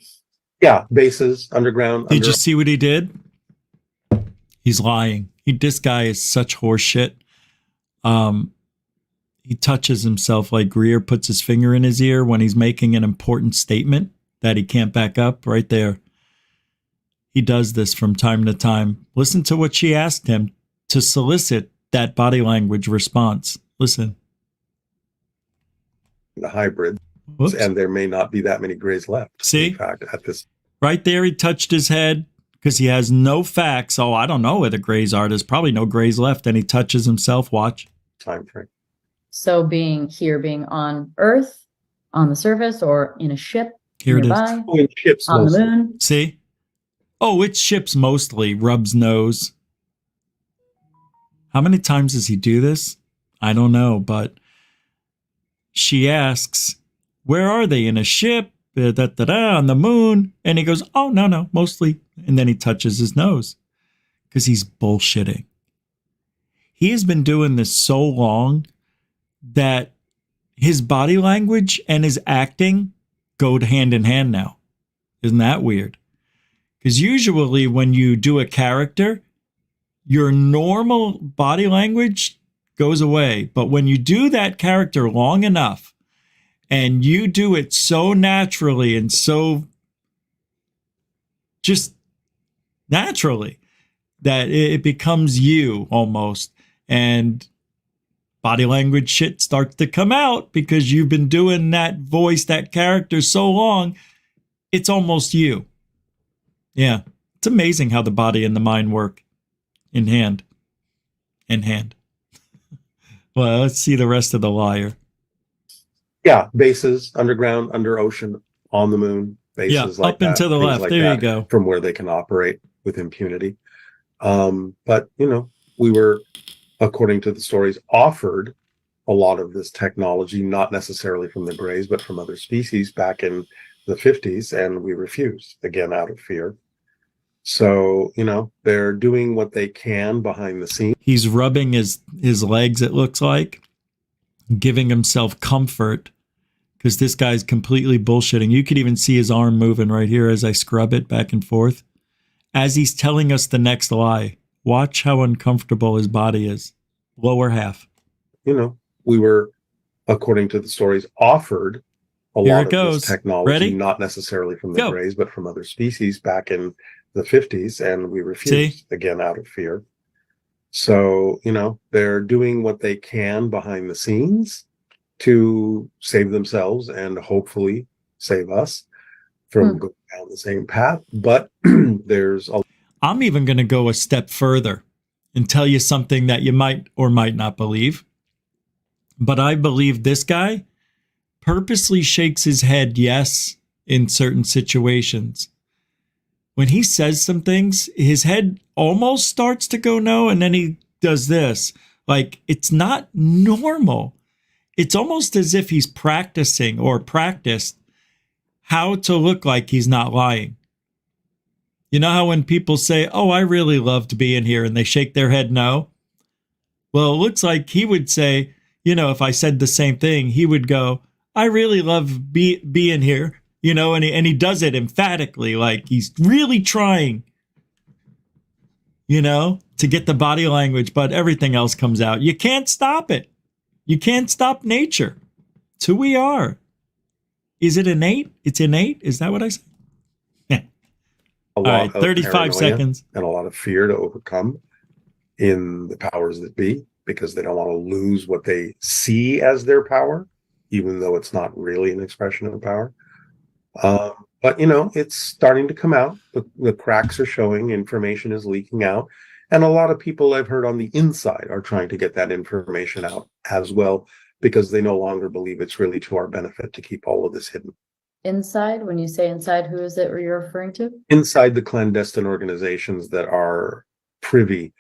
Yeah, bases, underground. Did you see what he did? He's lying. This guy is such horse shit. He touches himself like Greer puts his finger in his ear when he's making an important statement that he can't back up right there. He does this from time to time. Listen to what she asked him to solicit that body language response. Listen. The hybrid. And there may not be that many Greys left. See? In fact, at this. Right there, he touched his head because he has no facts. Oh, I don't know where the Greys are. There's probably no Greys left. And he touches himself. Watch. Time frame. So being on Earth, on the surface, or in a ship here nearby, it is. In ships on mostly. the moon. See? Oh, it's ships mostly. Rubs nose. How many times does he do this? I don't know, but she asks, where are they? In a ship? On the moon? And he goes, oh, no, mostly. And then he touches his nose because he's bullshitting. He has been doing this so long that his body language and his acting go hand in hand now. Isn't that weird? Because usually when you do a character, your normal body language goes away. But when you do that character long enough And you do it so naturally and so just naturally that it becomes you almost. And body language shit starts to come out because you've been doing that voice, that character so long, it's almost you. Yeah. It's amazing how the body and the mind work in hand. In hand. Well, let's see the rest of the liar. Yeah, bases, underground, under ocean, on the moon, bases like up and that, to the things left. like There that, you go. from where they can operate with impunity. But, you know, we were, according to the stories, offered a lot of this technology, not necessarily from the Greys, but from other species back in the 50s, and we refused, again, out of fear. So, you know, they're doing what they can behind the scenes. He's rubbing his legs, it looks like, giving himself comfort, because this guy's completely bullshitting. You could even see his arm moving right here as I scrub it back and forth. As he's telling us the next lie, watch how uncomfortable his body is. Lower half. You know, we were, according to the stories, offered a lot of this technology, Ready? not necessarily from the Greys, but from other species back in the 50s, and we refused, again, out of fear. So, you know, they're doing what they can behind the scenes to save themselves and hopefully save us from going down the same path. But I'm even going to go a step further and tell you something that you might or might not believe. But I believe this guy purposely shakes his head yes in certain situations. When he says some things, his head almost starts to go no, and then he does this. Like, it's not normal. It's almost as if he's practicing or practiced how to look like he's not lying. You know how when people say, oh, I really loved being here, and they shake their head no? Well, it looks like he would say, you know, if I said the same thing, he would go, I really love being here, you know, and he does it emphatically, like he's really trying, you know, to get the body language, but everything else comes out. You can't stop it. You can't stop nature. It's who we are. Is it innate? It's innate? Is that what I said? Yeah. All right, 35 seconds. And a lot of fear to overcome in the powers that be, because they don't want to lose what they see as their power, even though it's not really an expression of power. But, you know, it's starting to come out. The cracks are showing, information is leaking out. And a lot of people I've heard on the inside are trying to get that information out as well, because they no longer believe it's really to our benefit to keep all of this hidden. Inside, when you say inside, who is it you're referring to? Inside the clandestine organizations that are privy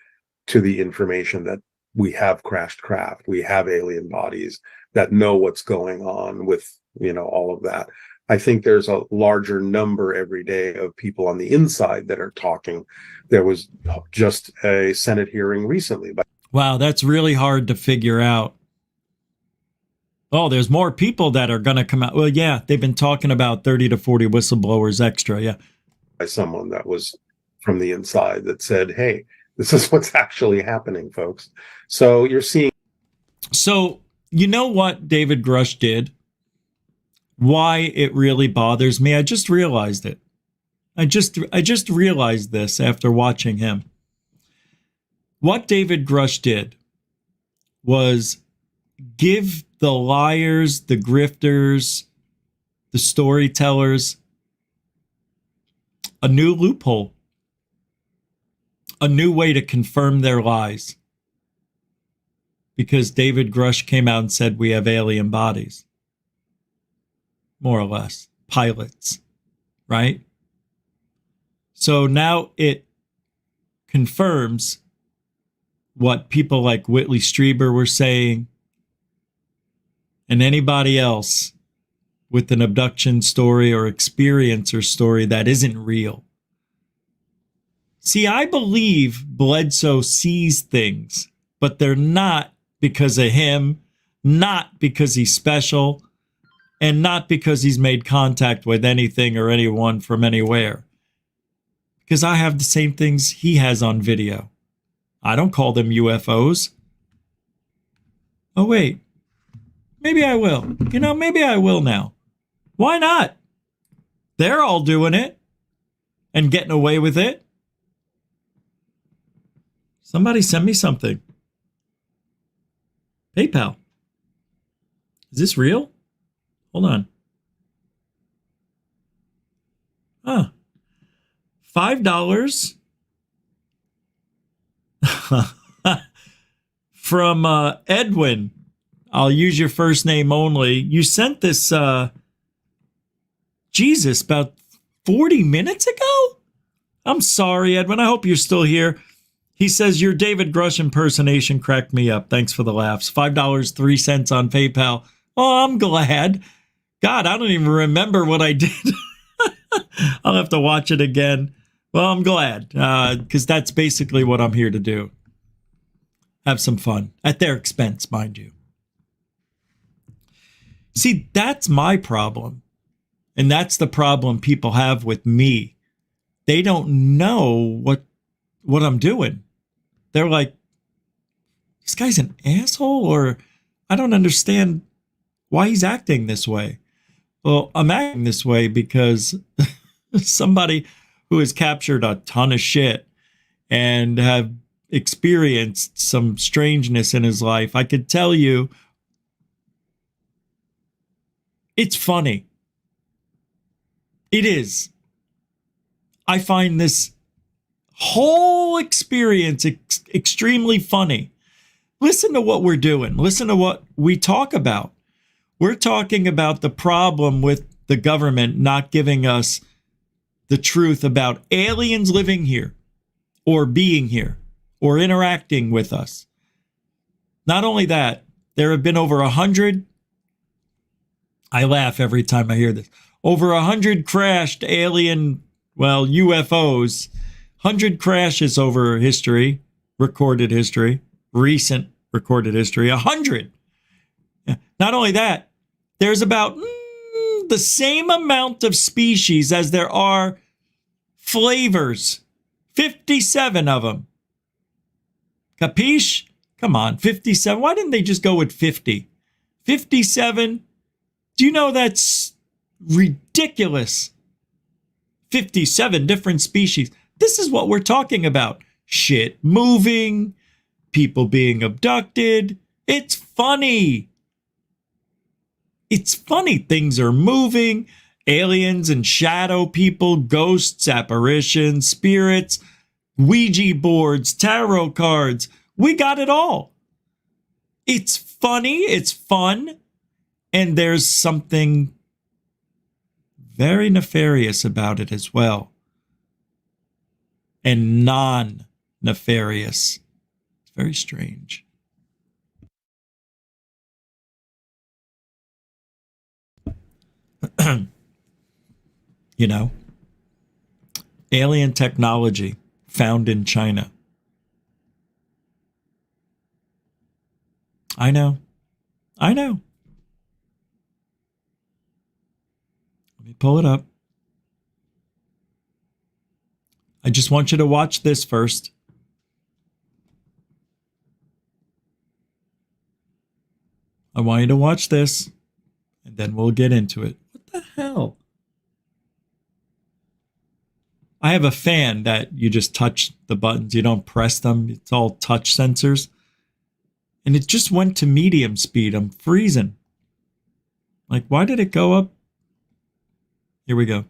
to the information that we have crashed craft, we have alien bodies, that know what's going on with, you know, all of that. I think there's a larger number every day of people on the inside that are talking. There was just a Senate hearing recently. Wow, that's really hard to figure out. Oh, there's more people that are going to come out. Well, yeah, they've been talking about 30 to 40 whistleblowers extra, yeah. By someone that was from the inside that said, hey, this is what's actually happening, folks. So you're seeing. So you know what David Grusch did? Why it really bothers me? I just realized it. I just realized this after watching him. What David Grusch did was give the liars, the grifters, the storytellers a new loophole, a new way to confirm their lies. Because David Grusch came out and said we have alien bodies. More or less. Pilots. Right? So now it confirms what people like Whitley Strieber were saying, and anybody else with an abduction story or experience or story that isn't real. See, I believe Bledsoe sees things, but they're not because of him, not because he's special, and not because he's made contact with anything or anyone from anywhere. Because I have the same things he has on video. I don't call them UFOs. Oh, wait. Maybe I will. You know, maybe I will now. Why not? They're all doing it and getting away with it. Somebody send me something. PayPal. Is this real? Hold on. Huh. $5 from Edwin. I'll use your first name only. You sent this, Jesus, about 40 minutes ago? I'm sorry, Edwin. I hope you're still here. He says, your David Grusch impersonation cracked me up. Thanks for the laughs. $5.03 on PayPal. Oh, I'm glad. God, I don't even remember what I did. I'll have to watch it again. Well, I'm glad, because that's basically what I'm here to do. Have some fun. At their expense, mind you. See, that's my problem. And that's the problem people have with me. They don't know what I'm doing. They're like, this guy's an asshole, or I don't understand why he's acting this way. Well, I'm acting this way because somebody who has captured a ton of shit and have experienced some strangeness in his life, I could tell you it's funny. It is. I find this whole experience extremely funny. Listen to what we're doing. Listen to what we talk about. We're talking about the problem with the government not giving us the truth about aliens living here or being here or interacting with us. Not only that, there have been over 100. I laugh every time I hear this. Over 100 crashed alien, well, UFOs. 100 crashes over history, recorded history, recent recorded history. 100. Not only that, there's about the same amount of species as there are flavors. 57 of them. Capiche? Come on, 57. Why didn't they just go with 50? 57. Do you know that's ridiculous? 57 different species. This is what we're talking about. Shit moving, people being abducted. It's funny. It's funny. Things are moving. Aliens and shadow people, ghosts, apparitions, spirits, Ouija boards, tarot cards. We got it all. It's funny. It's fun. And there's something very nefarious about it as well. And non-nefarious. It's very strange. You know, alien technology found in China. I know. Let me pull it up. I just want you to watch this first. I want you to watch this, and then we'll get into it. What the hell? I have a fan that you just touch the buttons. You don't press them. It's all touch sensors. And it just went to medium speed. I'm freezing. Like, why did it go up? Here we go.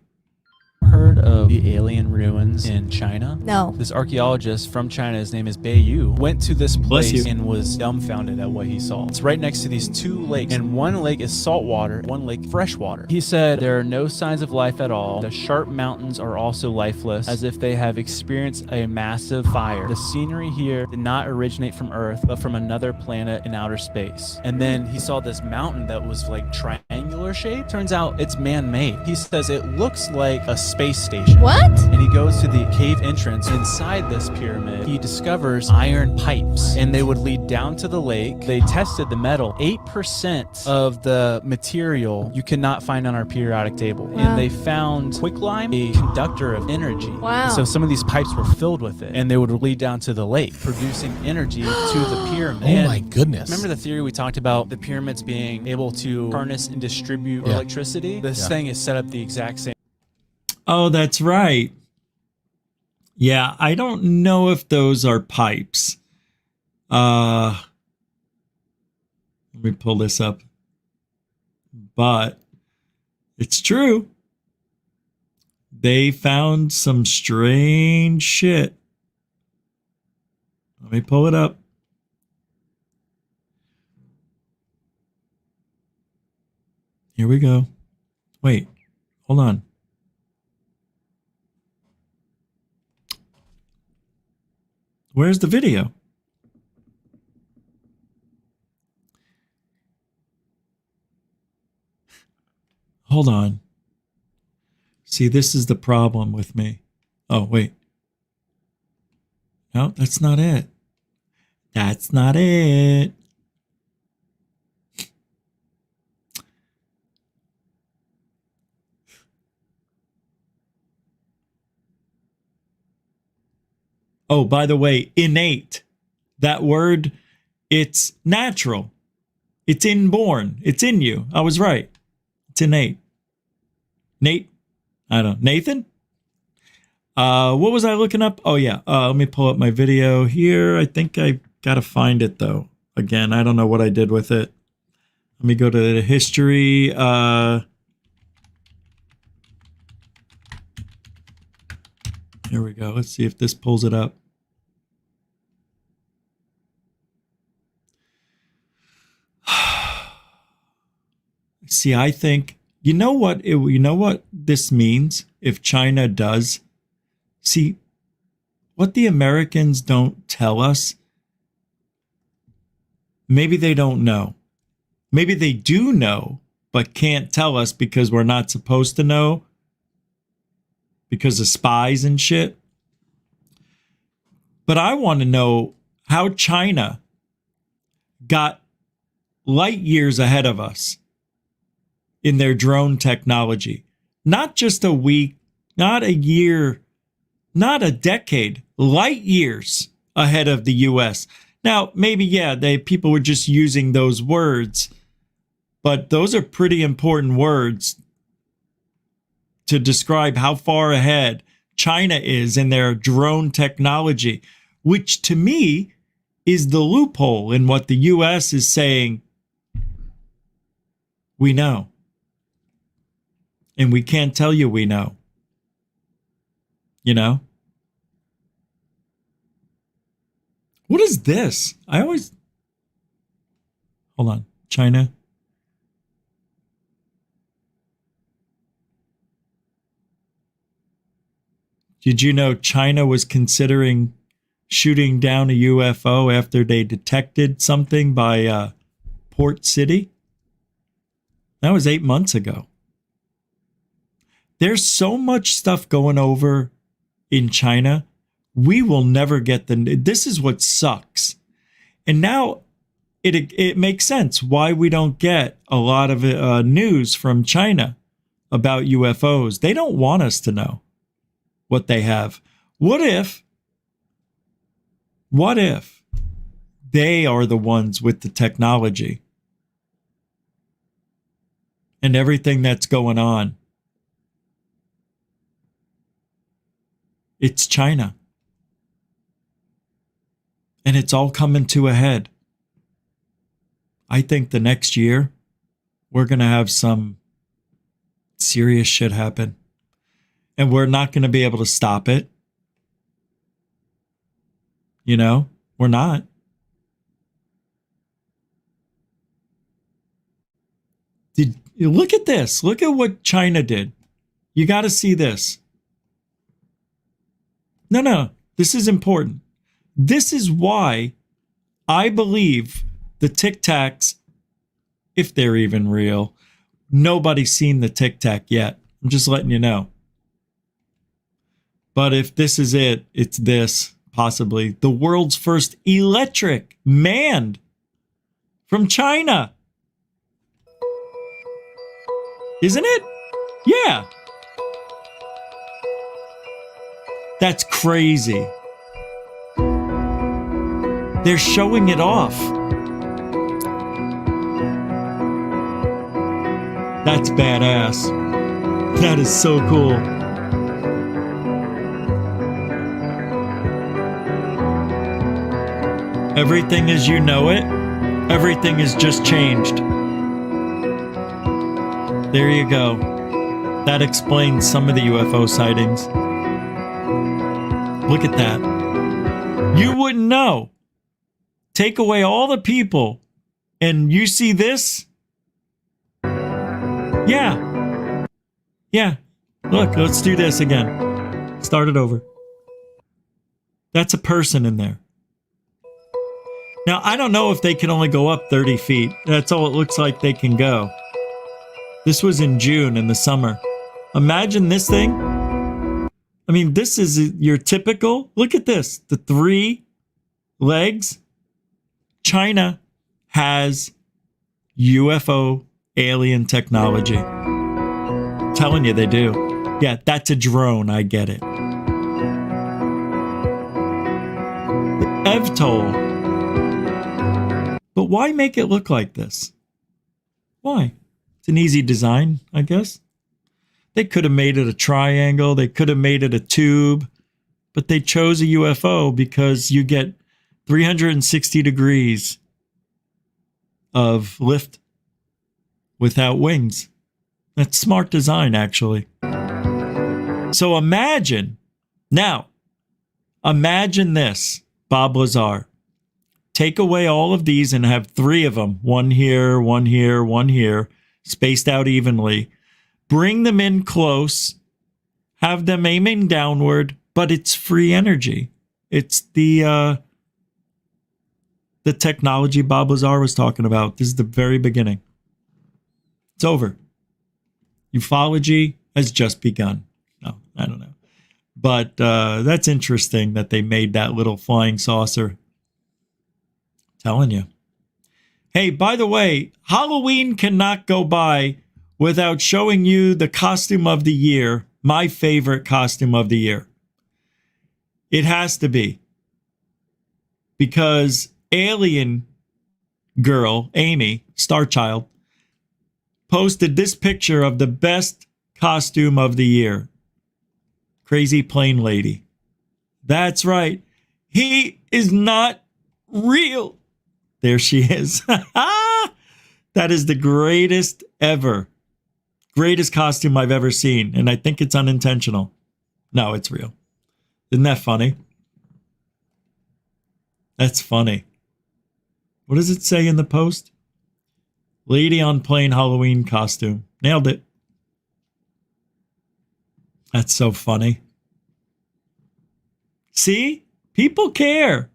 Heard of the alien ruins in China? No. This archaeologist from China, his name is Bei Yu, went to this place and was dumbfounded at what he saw. It's right next to these two lakes, and one lake is saltwater, one lake freshwater. He said there are no signs of life at all. The sharp mountains are also lifeless, as if they have experienced a massive fire. The scenery here did not originate from Earth, but from another planet in outer space. And then he saw this mountain that was like triangular shaped. Turns out it's man-made. He says it looks like a space station. What? And he goes to the cave entrance. Inside this pyramid, he discovers iron pipes, and they would lead went down to the lake. They tested the metal. 8% of the material you cannot find on our periodic table. Wow. And they found quicklime, a conductor of energy. Wow. So some of these pipes were filled with it, and they would lead down to the lake, producing energy to the pyramid. Oh my goodness. Remember the theory we talked about, the pyramids being able to harness and distribute electricity? This thing is set up the exact same. Oh, that's right. Yeah, I don't know if those are pipes. Let me pull this up. But it's true. They found some strange shit. Let me pull it up. Here we go. Wait, hold on. Where's the video? Hold on. See, this is the problem with me. Oh, wait. No, that's not it. That's not it. Oh, by the way, innate. That word, it's natural. It's inborn. It's in you. I was right. It's innate. Nate? I don't know. Nathan? What was I looking up? Oh, yeah. Let me pull up my video here. I think I got to find it, though. Again, I don't know what I did with it. Let me go to the history. Here we go. Let's see if this pulls it up. See, I think, you know what this means if China does? See, what the Americans don't tell us, maybe they don't know. Maybe they do know, but can't tell us because we're not supposed to know. Because of spies and shit. But I want to know how China got light years ahead of us in their drone technology. Not just a week, not a year, not a decade, light years ahead of the US. Now, maybe, yeah, people were just using those words, but those are pretty important words to describe how far ahead China is in their drone technology, which to me is the loophole in what the US is saying we know. And we can't tell you we know. You know? What is this? Hold on. China. Did you know China was considering shooting down a UFO after they detected something by Port City? That was 8 months ago. There's so much stuff going over in China. We will never get this is what sucks. And now it makes sense why we don't get a lot of news from China about UFOs. They don't want us to know what they have. What if they are the ones with the technology and everything that's going on? It's China. And it's all coming to a head. I think the next year, we're going to have some serious shit happen. And we're not going to be able to stop it. You know, we're not. Look at this. Look at what China did. You got to see this. No, this is important. This is why I believe the Tic Tacs, if they're even real, nobody's seen the Tic Tac yet. I'm just letting you know. But if this is it, it's this. possibly the world's first electric manned from China. Isn't it? Yeah. That's crazy. They're showing it off. That's badass. That is so cool. Everything as you know it, everything is just changed. There you go. That explains some of the UFO sightings. Look at that. You wouldn't know. Take away all the people and you see this? Yeah. Yeah. Look, let's do this again. Start it over. That's a person in there. Now, I don't know if they can only go up 30 feet. That's all it looks like they can go. This was in June in the summer. Imagine this thing. I mean, this is your typical. Look at this. The 3 legs. China has UFO alien technology. I'm telling you they do. Yeah, that's a drone. I get it. The EVTOL. But why make it look like this? Why? It's an easy design, I guess. They could have made it a triangle. They could have made it a tube. But they chose a UFO because you get 360 degrees of lift without wings. That's smart design, actually. So imagine this, Bob Lazar. Take away all of these and have 3 of them. One here, one here, one here, spaced out evenly. Bring them in close. Have them aiming downward, but it's free energy. It's the technology Bob Lazar was talking about. This is the very beginning. It's over. Ufology has just begun. No, I don't know. But that's interesting that they made that little flying saucer. Telling you. Hey, by the way, Halloween cannot go by without showing you the costume of the year, my favorite costume of the year. It has to be. Because Alien Girl, Amy, Starchild, posted this picture of the best costume of the year. Crazy Plane Lady. That's right. He is not real. There she is. That is the greatest ever. Greatest costume I've ever seen. And I think it's unintentional. No, it's real. Isn't that funny? That's funny. What does it say in the post? Lady on plane Halloween costume. Nailed it. That's so funny. See? People care.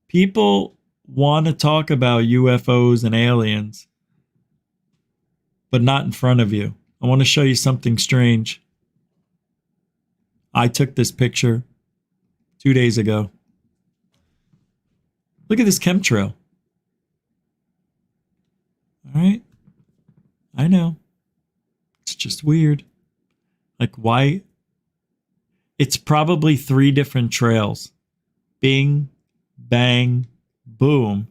People want to talk about UFOs and aliens, but not in front of you. I want to show you something strange. I took this picture 2 days ago. Look at this chemtrail. All right. I know. It's just weird. Like, why? It's probably 3 different trails. Bing, bang, boom.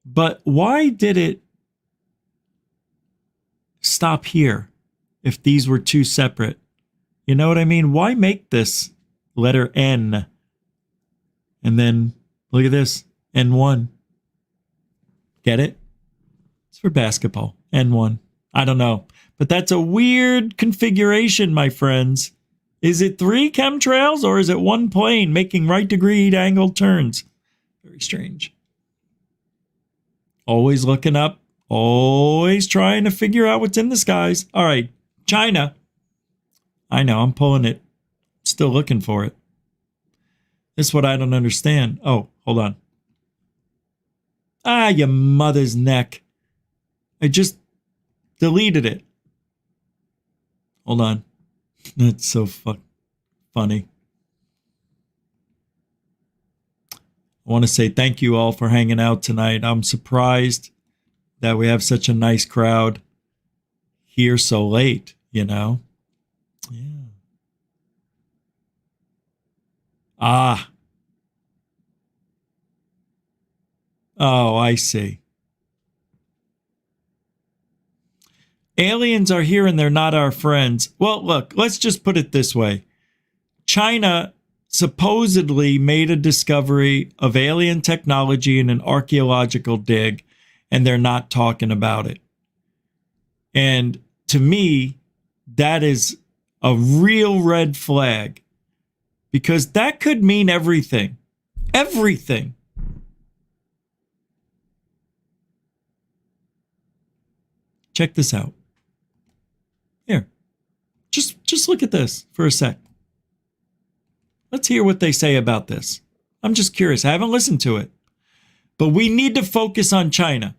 But why did it stop here if these were 2 separate? You know what I mean? Why make this letter N? And then look at this, N1. Get it? It's for basketball, N1. I don't know. But that's a weird configuration, my friends. Is it 3 chemtrails or is it 1 plane making right degree angled turns? Very strange. Always looking up, always trying to figure out what's in the skies. All right, China. I know, I'm pulling it. Still looking for it. This is what I don't understand. Oh, hold on. Ah, your mother's neck. I just deleted it. Hold on. That's so funny. I want to say thank you all for hanging out tonight. I'm surprised that we have such a nice crowd here so late, you know? Yeah. Ah. Oh, I see. Aliens are here and they're not our friends. Well, look, let's just put it this way. China supposedly made a discovery of alien technology in an archaeological dig, and they're not talking about it. And to me, that is a real red flag, because that could mean everything. Everything. Check this out. Here. Just look at this for a sec. Let's hear what they say about this. I'm just curious. I haven't listened to it. But we need to focus on China.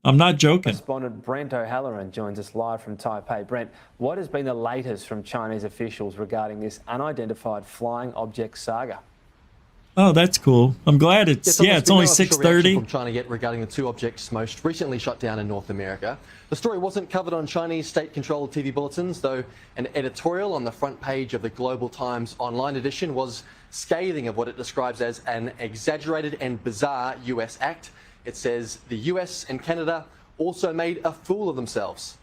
I'm not joking. Correspondent Brent O'Halloran joins us live from Taipei. Brent, what has been the latest from Chinese officials regarding this unidentified flying object saga? Oh, that's cool. I'm glad it's only 6:30 from China yet regarding the two objects most recently shot down in North America. The story wasn't covered on Chinese state-controlled TV bulletins, though an editorial on the front page of the Global Times online edition was scathing of what it describes as an exaggerated and bizarre US act. It says the US and Canada also made a fool of themselves.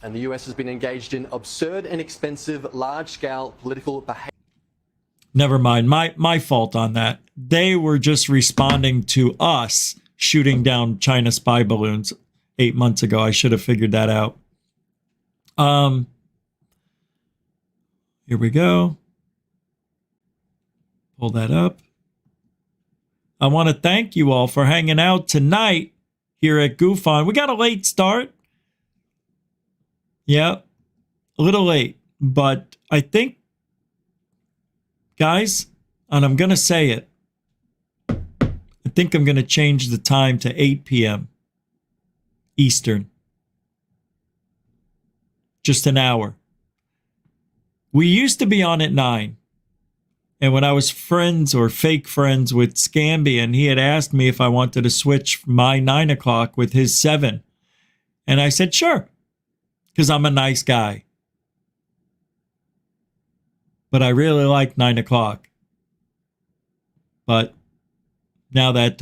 And the US has been engaged in absurd and expensive large-scale political behavior. Never mind. My fault on that. They were just responding to us shooting down China spy balloons 8 months ago. I should have figured that out. Here we go. Pull that up. I want to thank you all for hanging out tonight here at Goof On. We got a late start. Yeah, a little late, but I think, guys, and I'm going to say it, I think I'm going to change the time to 8 p.m. Eastern. Just an hour. We used to be on at 9. And when I was friends or fake friends with Scambian, he had asked me if I wanted to switch my 9 o'clock with his 7. And I said, sure, because I'm a nice guy. But I really like 9 o'clock. But now that,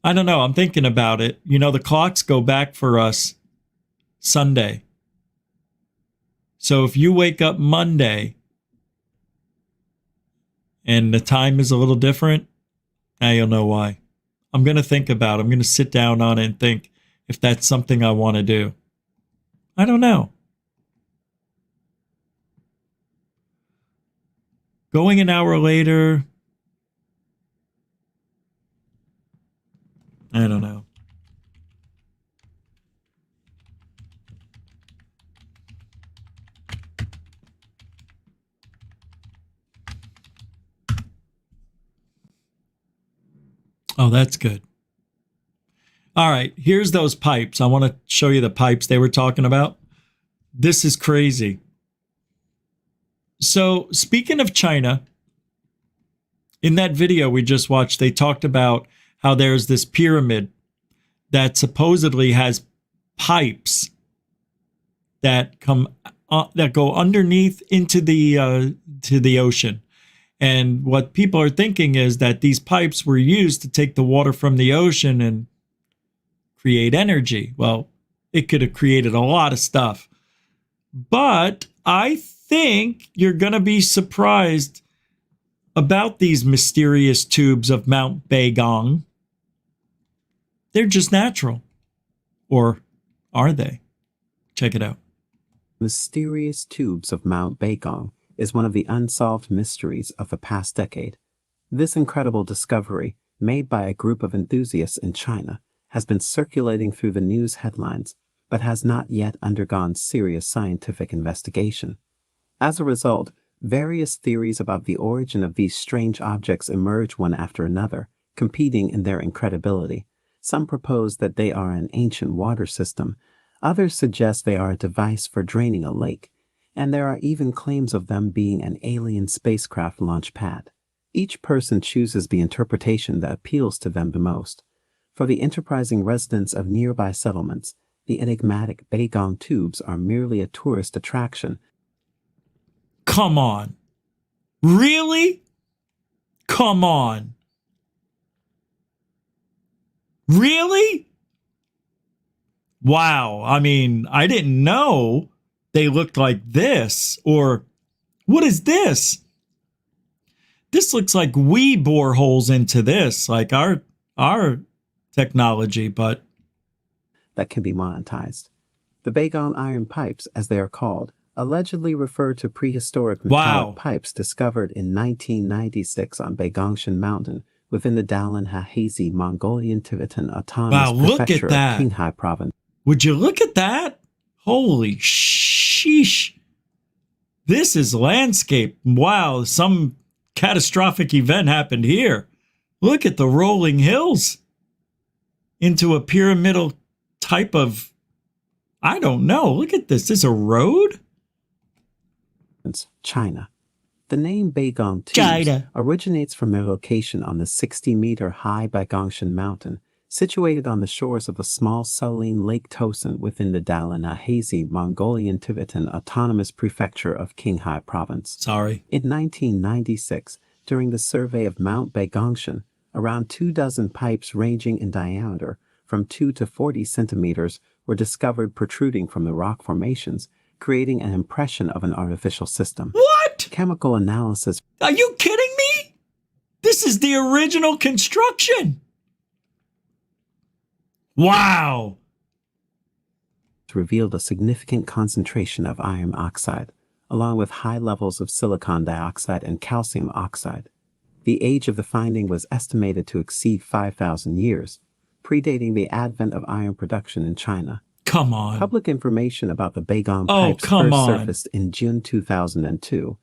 I don't know, I'm thinking about it. You know, the clocks go back for us Sunday. So if you wake up Monday and the time is a little different, now you'll know why. I'm going to think about it. I'm going to sit down on it and think if that's something I want to do. I don't know. Going an hour later, I don't know. Oh, that's good. All right, here's those pipes. I want to show you the pipes they were talking about. This is crazy. So, speaking of China, in that video we just watched, they talked about how there's this pyramid that supposedly has pipes that go underneath into the ocean. And what people are thinking is that these pipes were used to take the water from the ocean and create energy. Well, it could have created a lot of stuff. But I think you're going to be surprised about these mysterious tubes of Mount Baigong. They're just natural. Or are they? Check it out. Mysterious tubes of Mount Baigong is one of the unsolved mysteries of the past decade. This incredible discovery, made by a group of enthusiasts in China, has been circulating through the news headlines, but has not yet undergone serious scientific investigation. As a result, various theories about the origin of these strange objects emerge one after another, competing in their incredibility. Some propose that they are an ancient water system. Others suggest they are a device for draining a lake. And there are even claims of them being an alien spacecraft launch pad. Each person chooses the interpretation that appeals to them the most. For the enterprising residents of nearby settlements, the enigmatic Beigong tubes are merely a tourist attraction. Come on. Really? Come on. Really? Wow. I mean, I didn't know they looked like this. Or what is this? This looks like we bore holes into this, like our technology, but that can be monetized. The Beigong iron pipes, as they are called, allegedly refer to prehistoric metallic pipes discovered in 1996 on Beigongshan Mountain within the Dalian-Hahazi Mongolian-Tibetan Autonomous Prefecture of Qinghai Province. Would you look at that? Holy sheesh. This is landscape. Wow, some catastrophic event happened here. Look at the rolling hills into a pyramidal type of, I don't know. Look at this. This is a road? China. The name Beigong tubes originates from their location on the 60-meter high Beigongshan Mountain, situated on the shores of the small saline Lake Tosan within the Dalian-Hahazi Mongolian-Tibetan Autonomous Prefecture of Qinghai Province. In 1996, during the survey of Mount Beigongshan, around 24 pipes ranging in diameter from 2 to 40 centimeters were discovered protruding from the rock formations, creating an impression of an artificial system. What? Chemical analysis. Are you kidding me? This is the original construction. Wow. Revealed a significant concentration of iron oxide, along with high levels of silicon dioxide and calcium oxide. The age of the finding was estimated to exceed 5,000 years, predating the advent of iron production in China. Come on. Public information about the Beigong pipes first surfaced in June 2002.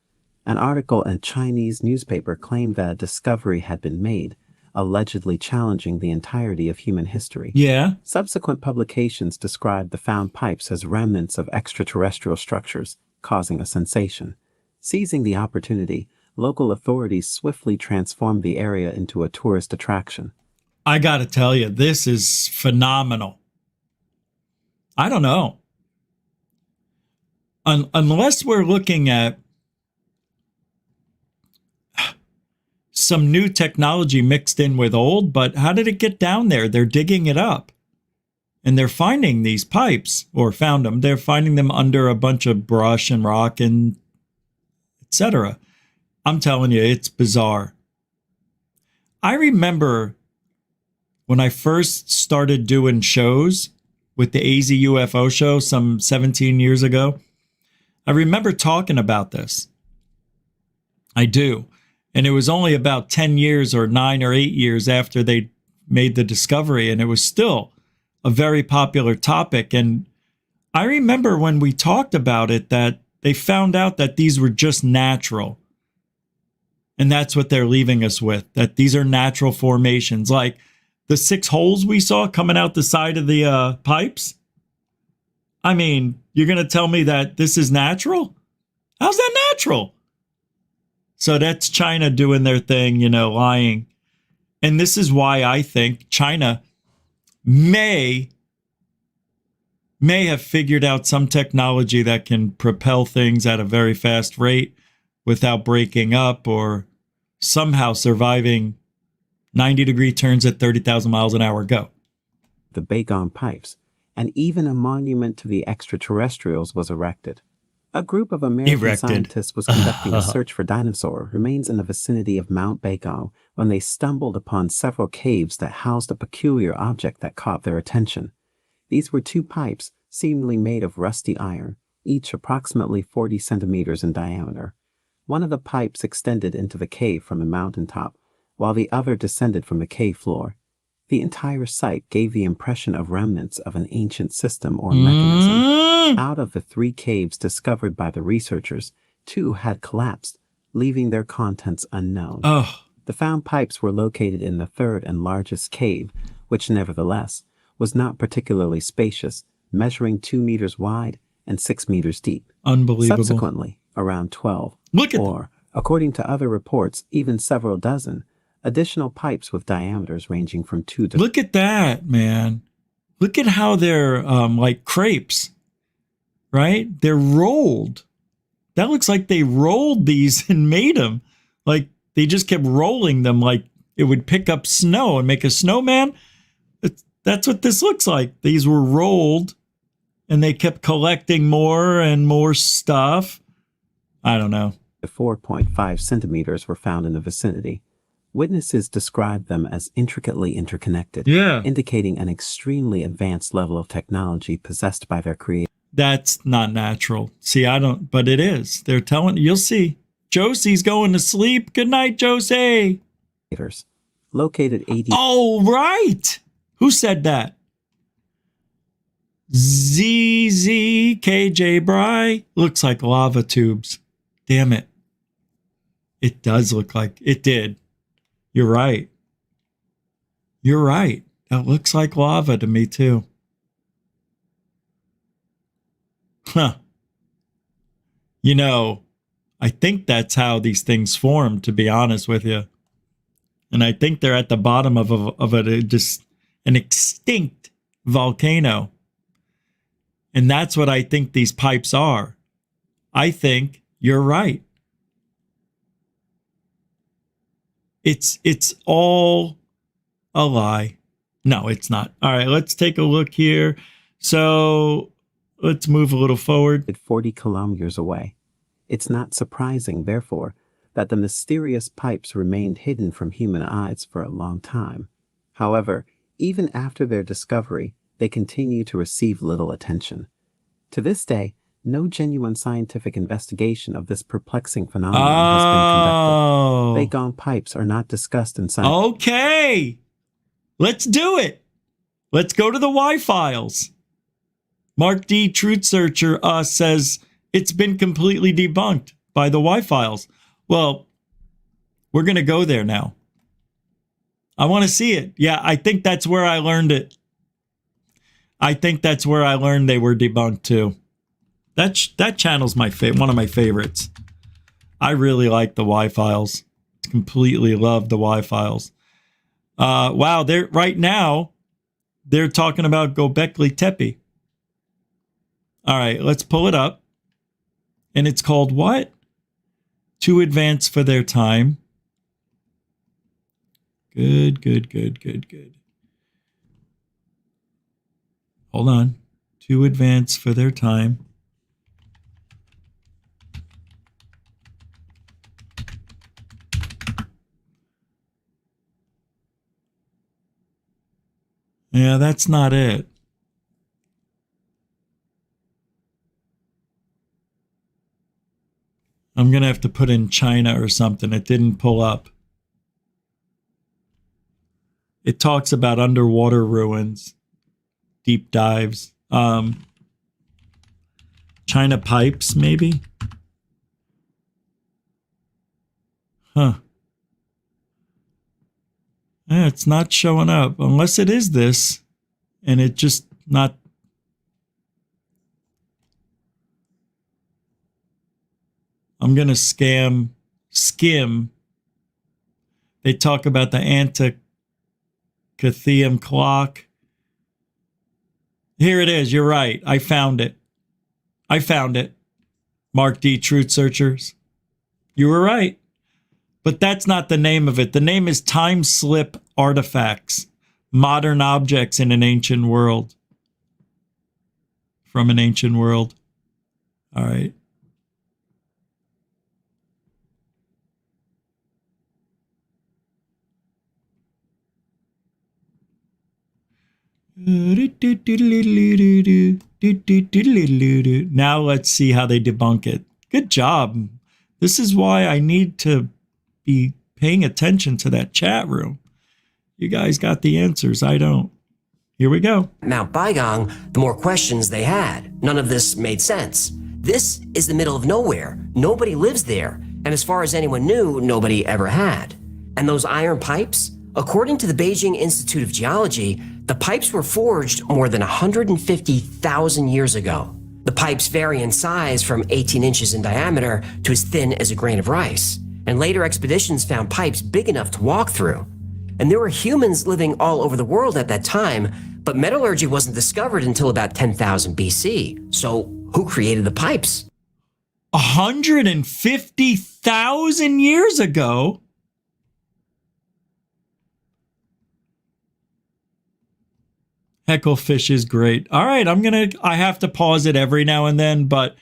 An article in a Chinese newspaper claimed that a discovery had been made, allegedly challenging the entirety of human history. Yeah. Subsequent publications described the found pipes as remnants of extraterrestrial structures, causing a sensation. Seizing the opportunity, local authorities swiftly transformed the area into a tourist attraction. I gotta tell you, this is phenomenal. I don't know. Unless we're looking at some new technology mixed in with old, but how did it get down there? They're digging it up. And they're finding these pipes, or found them. They're finding them under a bunch of brush and rock and etc. I'm telling you, it's bizarre. I remember when I first started doing shows with the AZ UFO show some 17 years ago. I remember talking about this. I do. And it was only about 10 years or 9 or 8 years after they made the discovery, and it was still a very popular topic. And I remember when we talked about it that they found out that these were just natural. And that's what they're leaving us with, that these are natural formations. Like the 6 holes we saw coming out the side of the pipes. I mean, you're going to tell me that this is natural? How's that natural? So that's China doing their thing, lying. And this is why I think China may have figured out some technology that can propel things at a very fast rate without breaking up or somehow surviving 90-degree turns at 30,000 miles an hour. Go. The Beigong pipes, and even a monument to the extraterrestrials was erected. A group of American scientists was conducting a search for dinosaur remains in the vicinity of Mount Beigong when they stumbled upon several caves that housed a peculiar object that caught their attention. These were 2 pipes, seemingly made of rusty iron, each approximately 40 centimeters in diameter. One of the pipes extended into the cave from the mountaintop, while the other descended from the cave floor. The entire site gave the impression of remnants of an ancient system or mechanism. Out of the 3 caves discovered by the researchers, 2 had collapsed, leaving their contents unknown. The found pipes were located in the 3rd and largest cave, which nevertheless was not particularly spacious, measuring 2 meters wide and 6 meters deep. Unbelievable. Subsequently, around 12 or According to other reports, even several dozen additional pipes with diameters ranging from 2 to... Look at that, man. Look at how they're like crepes, right? They're rolled. That looks like they rolled these and made them. Like they just kept rolling them like it would pick up snow and make a snowman. That's what this looks like. These were rolled and they kept collecting more and more stuff. I don't know. 4.5 centimeters were found in the vicinity. Witnesses described them as intricately interconnected, indicating an extremely advanced level of technology possessed by their creators. That's not natural. See, I don't, but it is. They're telling, you'll see. Josie's going to sleep. Good night, Josie. Located 80. Oh, right. Who said that? ZZKJ Bry. Looks like lava tubes. Damn it. It does look like it did. You're right. You're right. That looks like lava to me too. Huh. You know, I think that's how these things form, to be honest with you. And I think they're at the bottom of just an extinct volcano. And that's what I think these pipes are. I think you're right. It's all a lie. No, it's not. All right, let's take a look here. So let's move a little forward. 40 kilometers away. It's not surprising, therefore, that the mysterious pipes remained hidden from human eyes for a long time. However, even after their discovery, they continue to receive little attention. To this day, no genuine scientific investigation of this perplexing phenomenon has been conducted. Bagong pipes are not discussed in science. Okay, let's do it. Let's go to the Y-Files. Mark D. Truth Searcher says it's been completely debunked by the Y-Files. Well, we're going to go there now. I want to see it. Yeah, I think that's where I learned it. I think that's where I learned they were debunked too. That channel's one of my favorites. I really like the Y-Files. Completely love the Y-Files. Wow, right now they're talking about Göbekli Tepe. All right, let's pull it up. And it's called what? Too advanced for their time. Good. Hold on. Too advanced for their time. Yeah, that's not it. I'm going to have to put in China or something. It didn't pull up. It talks about underwater ruins, deep dives. China pipes, maybe? Huh. Yeah, it's not showing up unless it is this and it just not. I'm going to skim. They talk about the Antikythera clock. Here it is. You're right. I found it. Mark D. Truth Searchers. You were right. But that's not the name of it. The name is Time Slip Artifacts, Modern Objects in an Ancient World. From an Ancient World. All right. Now let's see how they debunk it. Good job. This is why I need to be paying attention to that chat room. You guys got the answers. I don't. Here we go. Mount Baigong, the more questions they had. None of this made sense. This is the middle of nowhere. Nobody lives there. And as far as anyone knew, nobody ever had. And those iron pipes? According to the Beijing Institute of Geology, the pipes were forged more than 150,000 years ago. The pipes vary in size from 18 inches in diameter to as thin as a grain of rice, and later expeditions found pipes big enough to walk through. And there were humans living all over the world at that time, but metallurgy wasn't discovered until about 10,000 BC. So who created the pipes? 150,000 years ago? Hecklefish is great. All right, I have to pause it every now and then, but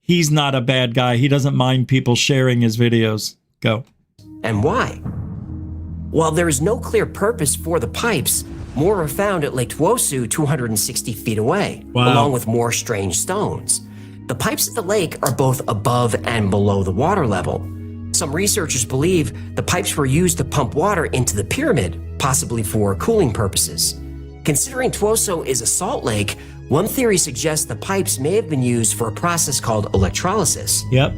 he's not a bad guy. He doesn't mind people sharing his videos. Go. And why? While there is no clear purpose for the pipes, more are found at Lake Tuosu 260 feet away, along with more strange stones. The pipes at the lake are both above and below the water level. Some researchers believe the pipes were used to pump water into the pyramid, possibly for cooling purposes. Considering Tuoso is a salt lake, one theory suggests the pipes may have been used for a process called electrolysis. Yep.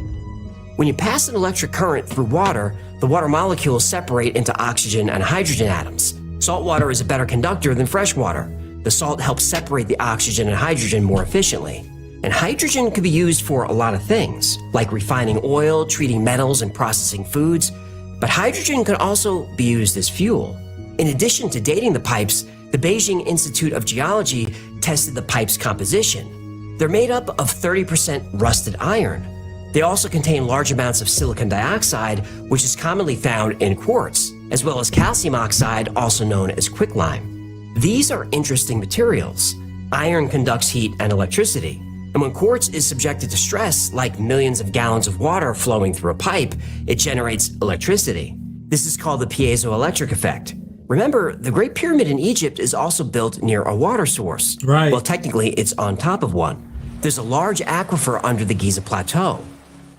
When you pass an electric current through water, the water molecules separate into oxygen and hydrogen atoms. Salt water is a better conductor than fresh water. The salt helps separate the oxygen and hydrogen more efficiently. And hydrogen can be used for a lot of things, like refining oil, treating metals, and processing foods. But hydrogen can also be used as fuel. In addition to dating the pipes, the Beijing Institute of Geology tested the pipes' composition. They're made up of 30% rusted iron. They also contain large amounts of silicon dioxide, which is commonly found in quartz, as well as calcium oxide, also known as quicklime. These are interesting materials. Iron conducts heat and electricity. And when quartz is subjected to stress, like millions of gallons of water flowing through a pipe, it generates electricity. This is called the piezoelectric effect. Remember, the Great Pyramid in Egypt is also built near a water source. Right. Well, technically, it's on top of one. There's a large aquifer under the Giza Plateau.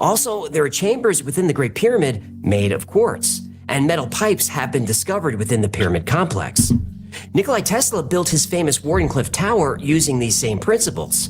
Also, there are chambers within the Great Pyramid made of quartz, and metal pipes have been discovered within the pyramid complex. Nikola Tesla built his famous Wardenclyffe Tower using these same principles.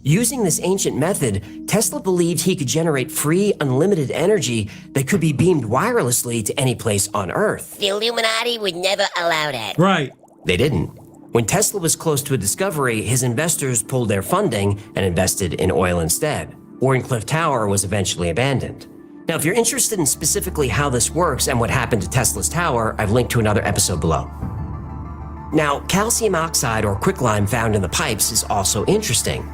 Using this ancient method, Tesla believed he could generate free, unlimited energy that could be beamed wirelessly to any place on Earth. The Illuminati would never allow that. Right. They didn't. When Tesla was close to a discovery, his investors pulled their funding and invested in oil instead. Wardenclyffe Tower was eventually abandoned. Now, if you're interested in specifically how this works and what happened to Tesla's tower, I've linked to another episode below. Now, calcium oxide or quicklime found in the pipes is also interesting.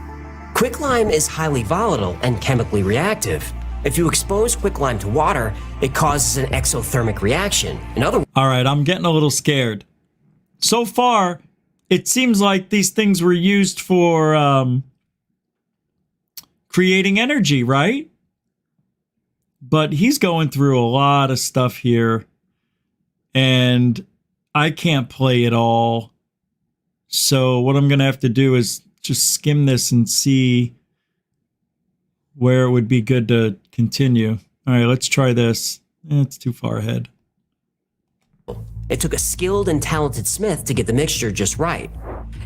Quicklime is highly volatile and chemically reactive. If you expose quicklime to water, it causes an exothermic reaction. In other words, all right, I'm getting a little scared. So far, it seems like these things were used for creating energy, right? But he's going through a lot of stuff here, and I can't play it all. So what I'm going to have to do is just skim this and see where it would be good to continue. All right, let's try this. It's too far ahead. it took a skilled and talented smith to get the mixture just right.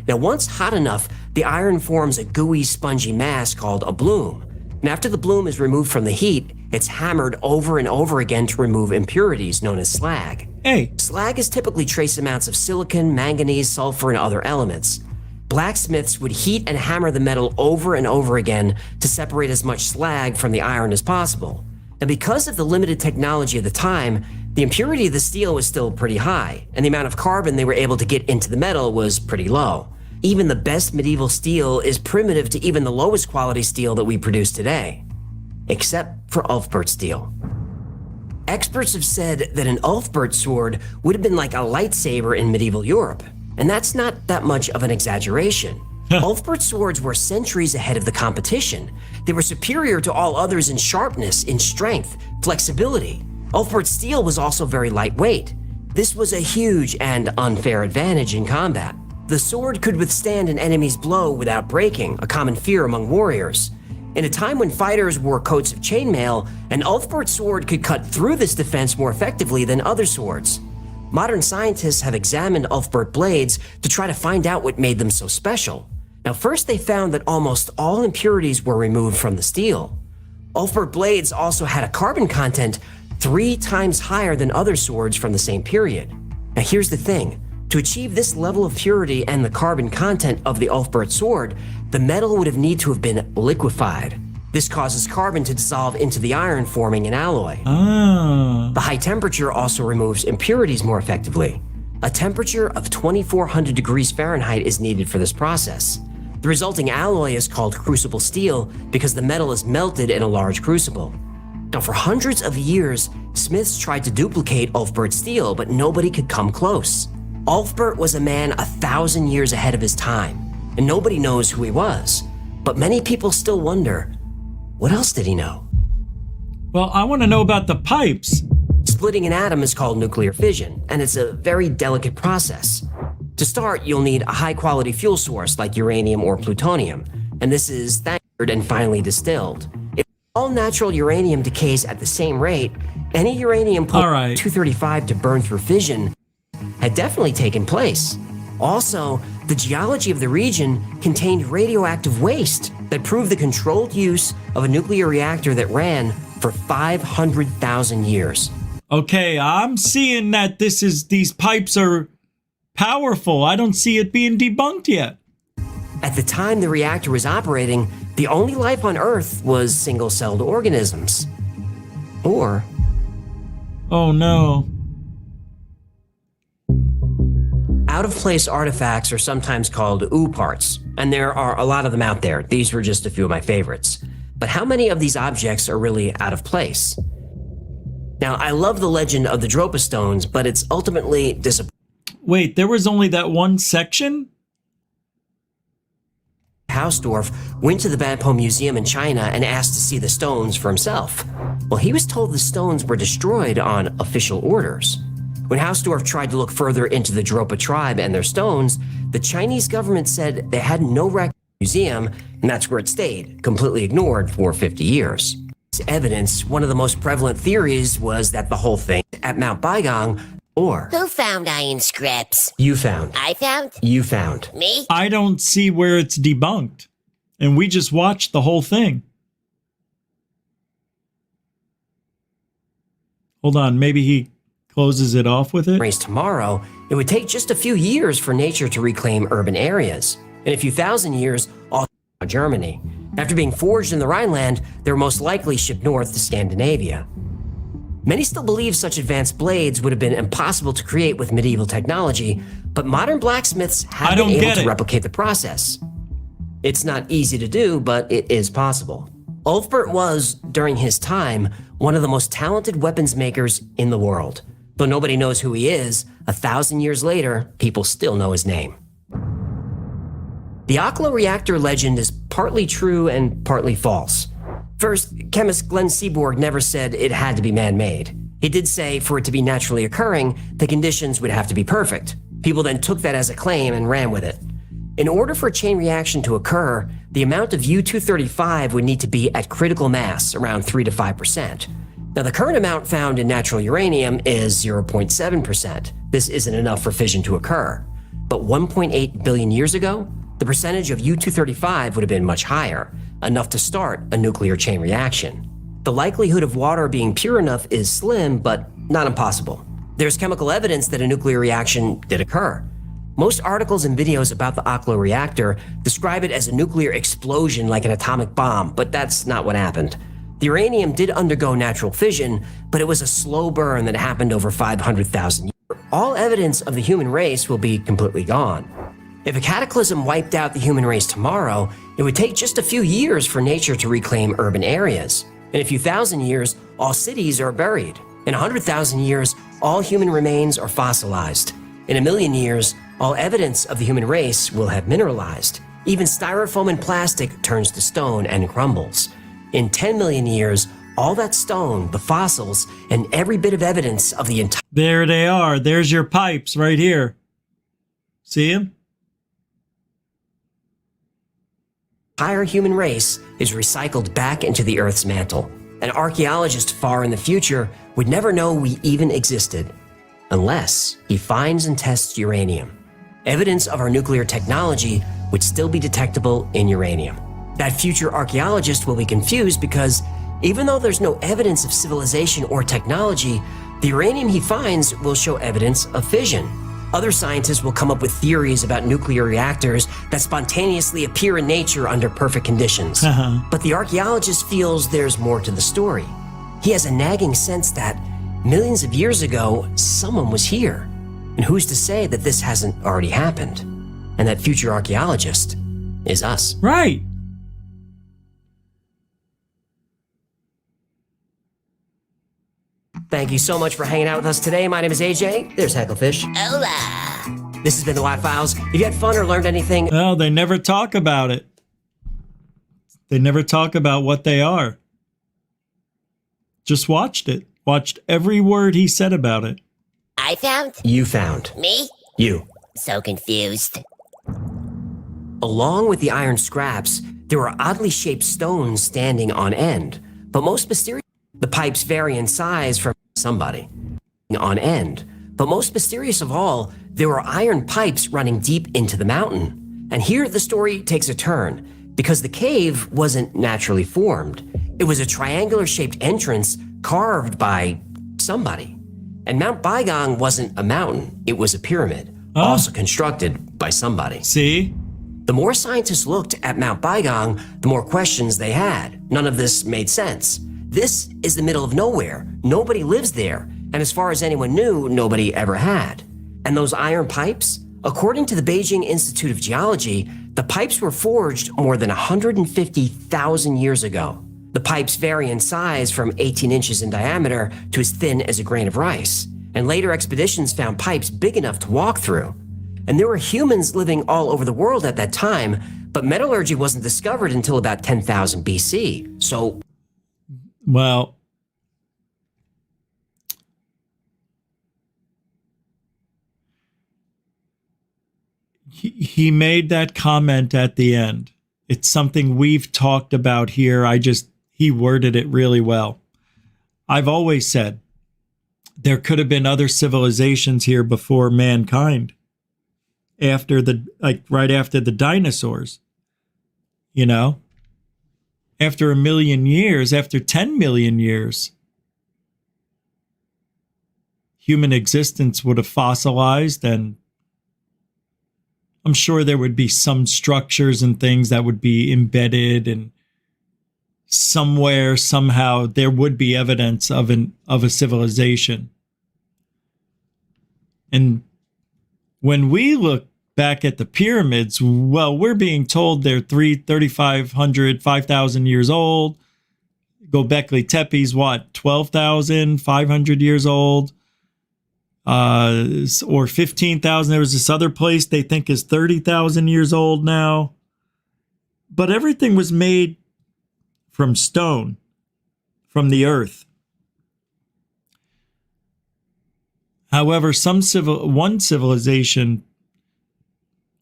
Now, once hot enough, the iron forms a gooey, spongy mass called a bloom. And after the bloom is removed from the heat, it's hammered over and over again to remove impurities known as slag. Hey. Slag is typically trace amounts of silicon, manganese, sulfur, and other elements. Blacksmiths would heat and hammer the metal over and over again to separate as much slag from the iron as possible. And because of the limited technology of the time, the impurity of the steel was still pretty high, and the amount of carbon they were able to get into the metal was pretty low. Even the best medieval steel is primitive to even the lowest quality steel that we produce today, except for Ulfbert steel. Experts have said that an Ulfbert sword would have been like a lightsaber in medieval Europe, and that's not that much of an exaggeration. Ulfbert swords were centuries ahead of the competition. They were superior to all others in sharpness, in strength, flexibility. Ulfbert steel was also very lightweight. This was a huge and unfair advantage in combat. The sword could withstand an enemy's blow without breaking, a common fear among warriors. In a time when fighters wore coats of chainmail, an Ulfbert sword could cut through this defense more effectively than other swords. Modern scientists have examined Ulfbert blades to try to find out what made them so special. Now, first they found that almost all impurities were removed from the steel. Ulfbert blades also had a carbon content 3 times higher than other swords from the same period. Now, here's the thing. To achieve this level of purity and the carbon content of the Ulfbert sword, the metal would have need to have been liquefied. This causes carbon to dissolve into the iron, forming an alloy. The high temperature also removes impurities more effectively. A temperature of 2400 degrees Fahrenheit is needed for this process. The resulting alloy is called crucible steel because the metal is melted in a large crucible. Now, for hundreds of years, smiths tried to duplicate Ulfbert steel, but nobody could come close. Ulfbert was a man 1,000 years ahead of his time, and nobody knows who he was. But many people still wonder, what else did he know? Well, I want to know about the pipes. Splitting an atom is called nuclear fission, and it's a very delicate process. To start, you'll need a high-quality fuel source like uranium or plutonium, and this is thawed and finally distilled. If all natural uranium decays at the same rate, any uranium 235 to burn through fission had definitely taken place. Also, the geology of the region contained radioactive waste that proved the controlled use of a nuclear reactor that ran for 500,000 years. Okay, I'm seeing that these pipes are powerful. I don't see it being debunked yet. At the time the reactor was operating, the only life on Earth was single-celled organisms. Or... oh no. Out-of-place artifacts are sometimes called OO parts, and there are a lot of them out there. These were just a few of my favorites. But how many of these objects are really out of place? Now, I love the legend of the Dropa stones, but it's ultimately disappointing. Wait, there was only that one section? Hausdorff went to the Banpo Museum in China and asked to see the stones for himself. Well, he was told the stones were destroyed on official orders. When Hausdorff tried to look further into the Dropa tribe and their stones, the Chinese government said they had no record in the museum, and that's where it stayed, completely ignored for 50 years. As evidence, one of the most prevalent theories was that the whole thing at Mount Baigong, or... Who found iron scraps? You found. I found? You found. Me? I don't see where it's debunked. And we just watched the whole thing. Hold on, maybe he closes it off with it? Race tomorrow, it would take just a few years for nature to reclaim urban areas. In a few thousand years, all Germany. After being forged in the Rhineland, they were most likely shipped north to Scandinavia. Many still believe such advanced blades would have been impossible to create with medieval technology, but modern blacksmiths have been able to replicate the process. It's not easy to do, but it is possible. Ulfbert was, during his time, one of the most talented weapons makers in the world. Though nobody knows who he is, 1,000 years later, people still know his name. The Oklo reactor legend is partly true and partly false. First, chemist Glenn Seaborg never said it had to be man-made. He did say for it to be naturally occurring, the conditions would have to be perfect. People then took that as a claim and ran with it. In order for a chain reaction to occur, the amount of U-235 would need to be at critical mass, around 3 to 5%. Now, the current amount found in natural uranium is 0.7%. This isn't enough for fission to occur. But 1.8 billion years ago, the percentage of U-235 would have been much higher, enough to start a nuclear chain reaction. The likelihood of water being pure enough is slim, but not impossible. There's chemical evidence that a nuclear reaction did occur. Most articles and videos about the Oklo reactor describe it as a nuclear explosion like an atomic bomb, but that's not what happened. The uranium did undergo natural fission, but it was a slow burn that happened over 500,000 years. All evidence of the human race will be completely gone. If a cataclysm wiped out the human race tomorrow, it would take just a few years for nature to reclaim urban areas. In a few thousand years, all cities are buried. In 100,000 years, all human remains are fossilized. In 1,000,000 years, all evidence of the human race will have mineralized. Even styrofoam and plastic turns to stone and crumbles. In 10 million years, all that stone, the fossils, and every bit of evidence of the entire... There they are. There's your pipes right here. See them? Entire human race is recycled back into the Earth's mantle. An archaeologist far in the future would never know we even existed, unless he finds and tests uranium. Evidence of our nuclear technology would still be detectable in uranium. That future archaeologist will be confused because even though there's no evidence of civilization or technology, the uranium he finds will show evidence of fission. Other scientists will come up with theories about nuclear reactors that spontaneously appear in nature under perfect conditions. But the archaeologist feels there's more to the story. He has a nagging sense that millions of years ago, someone was here. And who's to say that this hasn't already happened? And that future archaeologist is us. Right. Thank you so much for hanging out with us today. My name is AJ. There's Hecklefish. Hola. This has been the Y-Files. If you had fun or learned anything... Well, they never talk about it. They never talk about what they are. Just watched it. Watched every word he said about it. I found? You found. Me? You. So confused. Along with the iron scraps, there were oddly shaped stones standing on end. But most mysterious... The pipes vary in size from somebody on end. But most mysterious of all, there were iron pipes running deep into the mountain. And here the story takes a turn, because the cave wasn't naturally formed. It was a triangular-shaped entrance carved by somebody. And Mount Baigong wasn't a mountain, it was a pyramid, also constructed by somebody. See? The more scientists looked at Mount Baigong, the more questions they had. None of this made sense. This is the middle of nowhere. Nobody lives there. And as far as anyone knew, nobody ever had. And those iron pipes? According to the Beijing Institute of Geology, the pipes were forged more than 150,000 years ago. The pipes vary in size from 18 inches in diameter to as thin as a grain of rice. And later expeditions found pipes big enough to walk through. And there were humans living all over the world at that time, but metallurgy wasn't discovered until about 10,000 BC. So... Well, he made that comment at the end. It's something we've talked about here. He worded it really well. I've always said there could have been other civilizations here before mankind, right after the dinosaurs, you know? After 1 million years, after 10 million years, human existence would have fossilized, and I'm sure there would be some structures and things that would be embedded, and somewhere, somehow, there would be evidence of a civilization. And when we look back at the pyramids, well, we're being told they're 3,500, 5,000 years old. Göbekli Tepe's what, 12,500 years old? Or 15,000. There was this other place they think is 30,000 years old now. But everything was made from stone, from the earth. However, one civilization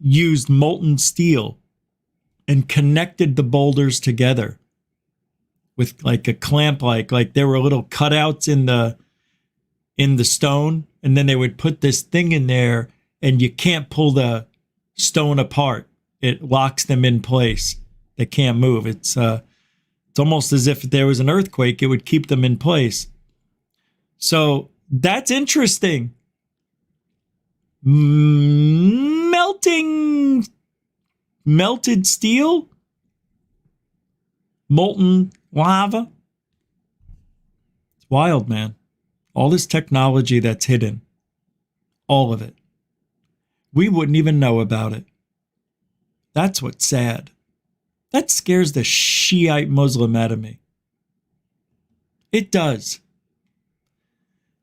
used molten steel and connected the boulders together with like a clamp, like there were little cutouts in the stone, and then they would put this thing in there, and you can't pull the stone apart. It locks them in place. They can't move. It's almost as if there was an earthquake, it would keep them in place. So that's interesting. Melted steel, molten lava. It's wild, man. All this technology that's hidden, all of it. We wouldn't even know about it. That's what's sad. That scares the Shiite Muslim out of me. It does.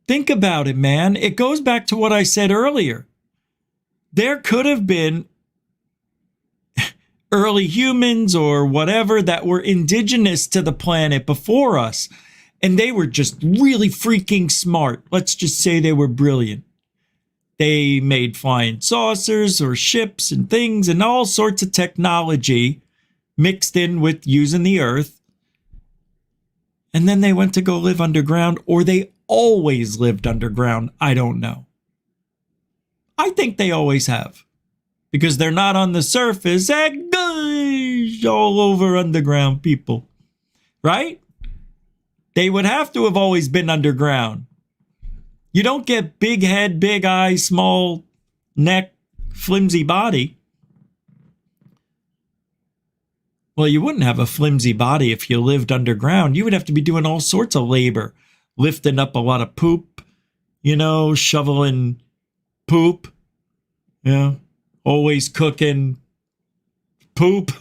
Think about it, man. It goes back to what I said earlier. There could have been early humans or whatever that were indigenous to the planet before us, and they were just really freaking smart. Let's just say they were brilliant. They made flying saucers or ships and things and all sorts of technology mixed in with using the earth. And then they went to go live underground, or they always lived underground. I don't know. I think they always have, because they're not on the surface. All over underground people, right? They would have to have always been underground. You don't get big head, big eye, small neck, flimsy body. Well, you wouldn't have a flimsy body if you lived underground. You would have to be doing all sorts of labor, lifting up a lot of poop, shoveling poop, always cooking poop.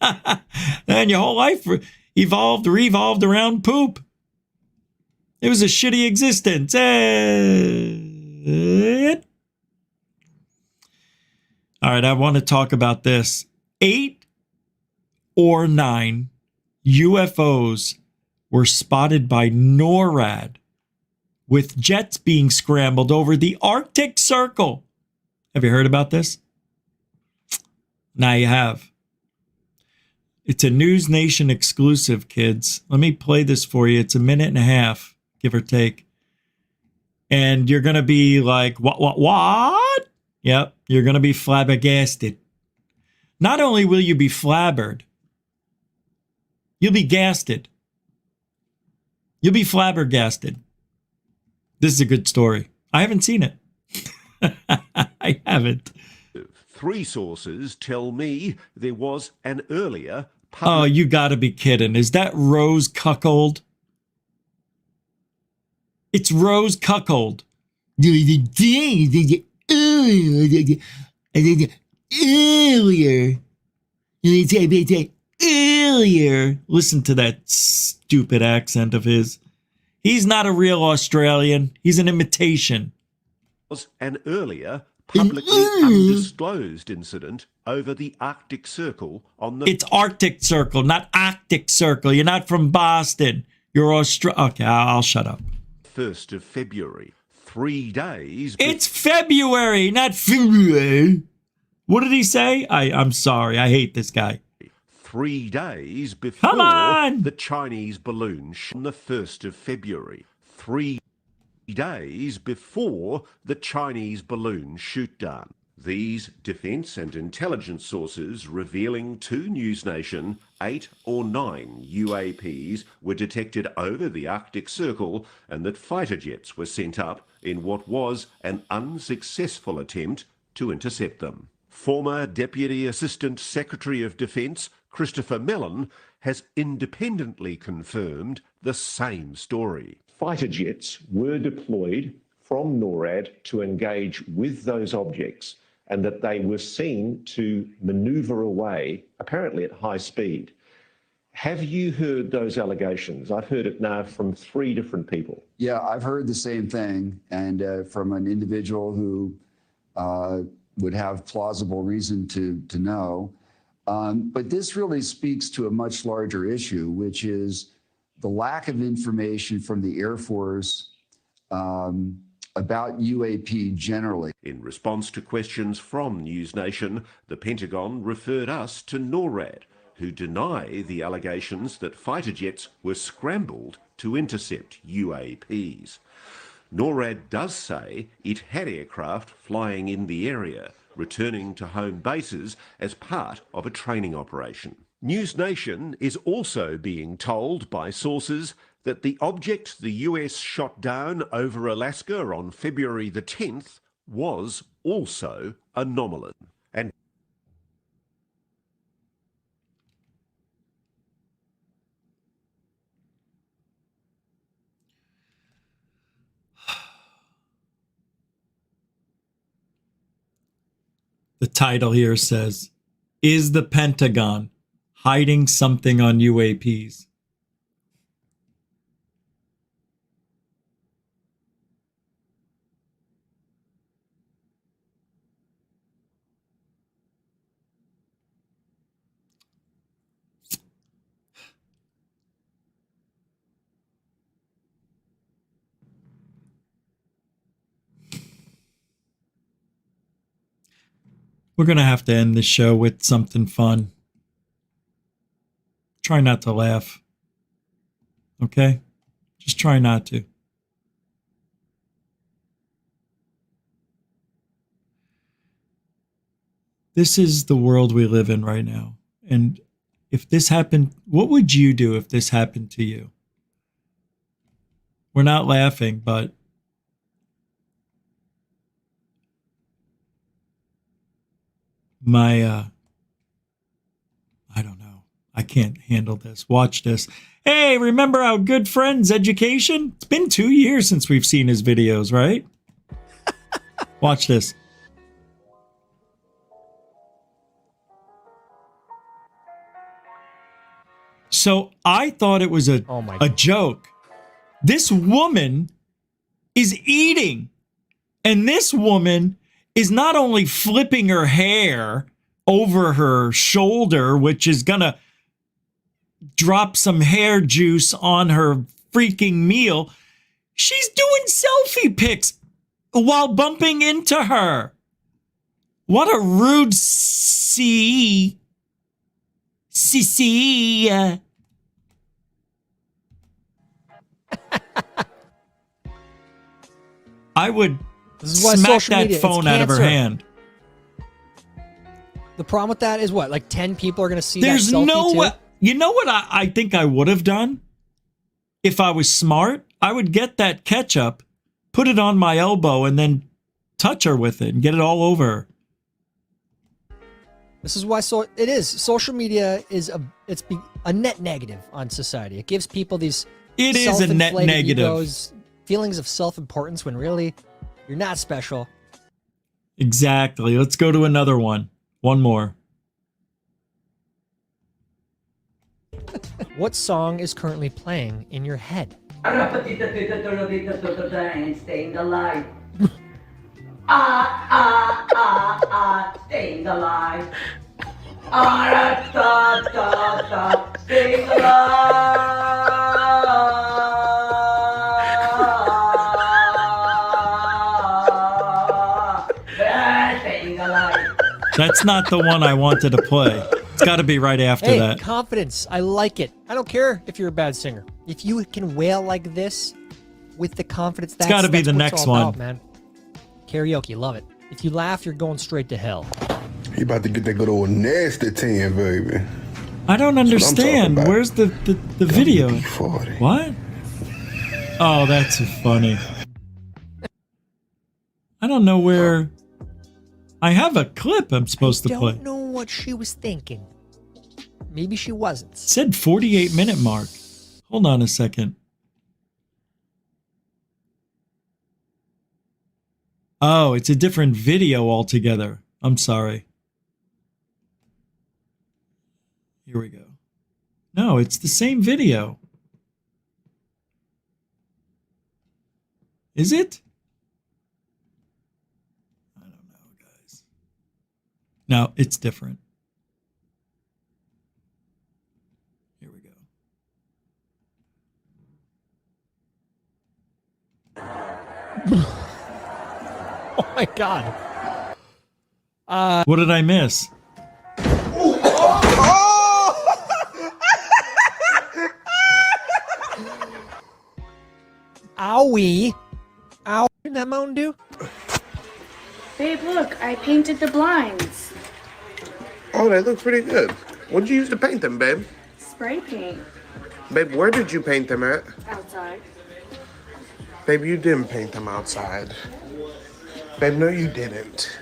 And your whole life revolved around poop. It was a shitty existence. All right, I want to talk about this. 8 or 9 UFOs were spotted by NORAD with jets being scrambled over the Arctic Circle. Have you heard about this? Now you have. It's a News Nation exclusive, kids. Let me play this for you. It's a minute and a half, give or take. And you're going to be like, what? Yep, you're going to be flabbergasted. Not only will you be flabbered, you'll be gasted. You'll be flabbergasted. This is a good story. I haven't seen it. I haven't. 3 sources tell me there was an earlier Oh, you got to be kidding. Is that Rose Cuckold? It's Rose Cuckold. Earlier. Listen to that stupid accent of his. He's not a real Australian. He's an imitation. Was an earlier publicly undisclosed incident over the Arctic Circle on the... It's Arctic Circle, not Arctic Circle. You're not from Boston. You're Okay, I'll shut up. 1st of February. 3 days... It's February, not February. What did he say? I'm sorry. I hate this guy. 3 days before the Chinese balloon on the 1st of February. 3 days before the Chinese balloon shoot down. These defence and intelligence sources revealing to News Nation 8 or 9 UAPs were detected over the Arctic Circle and that fighter jets were sent up in what was an unsuccessful attempt to intercept them. Former Deputy Assistant Secretary of Defence Christopher Mellon has independently confirmed the same story. Fighter jets were deployed from NORAD to engage with those objects and that they were seen to manoeuvre away, apparently at high speed. Have you heard those allegations? I've heard it now from 3 different people. Yeah, I've heard the same thing, and from an individual who would have plausible reason to know. But this really speaks to a much larger issue, which is the lack of information from the Air Force about UAP generally. In response to questions from News Nation, the Pentagon referred us to NORAD, who deny the allegations that fighter jets were scrambled to intercept UAPs. NORAD does say it had aircraft flying in the area, returning to home bases as part of a training operation. News Nation is also being told by sources that the object the US shot down over Alaska on February the 10th was also anomalous. And the title here says, "Is the Pentagon hiding something on UAPs?" We're going to have to end the show with something fun. Try not to laugh. Okay? Just try not to. This is the world we live in right now. And if this happened, what would you do if this happened to you? We're not laughing, but my, I don't know. I can't handle this. Watch this. Hey, remember our good friend ZEDUCATION? It's been 2 years since we've seen his videos, right? Watch this. So I thought it was a joke. This woman is eating. And this woman is not only flipping her hair over her shoulder, which is going to drop some hair juice on her freaking meal. She's doing selfie pics while bumping into her. What a rude CC. I would smack that phone out of her hand. The problem with that is what? Like 10 people are going to see There's that selfie no too? way. You know what I think I would have done? If I was smart, I would get that ketchup, put it on my elbow, and then touch her with it and get it all over her. This is why it is. Social media is a net negative on society. It gives people these It is a net negative. egos, feelings of self-importance when really you're not special. Exactly. Let's go to another one. One more. What song is currently playing in your head? Staying alive. Staying alive. Staying alive. That's not the one I wanted to play. It's got to be right after Hey, that. confidence. I like it. I don't care if you're a bad singer. If you can wail like this with the confidence, It's got to be the what next it's all one. about, man. Karaoke, love it. If you laugh, you're going straight to hell. He about to get that good old nasty 10, baby. I don't That's what I'm understand. talking about. Where's the video? WD-40. What? Oh, that's funny. I don't know where. I have a clip I'm supposed to play. Don't know what she was thinking. Maybe she wasn't. It said 48-minute mark. Hold on a second. Oh, it's a different video altogether. I'm sorry. Here we go. No, it's the same video. Is it? I don't know, guys. No, it's different. Here we go. Oh my god. What did I miss? Owie. Ow. Didn't that Mountain Dew? Babe, look, I painted the blinds. Oh, they look pretty good. What did you use to paint them, babe? Spray paint. Babe, where did you paint them at? Outside. Babe, you didn't paint them outside. Babe, no, you didn't.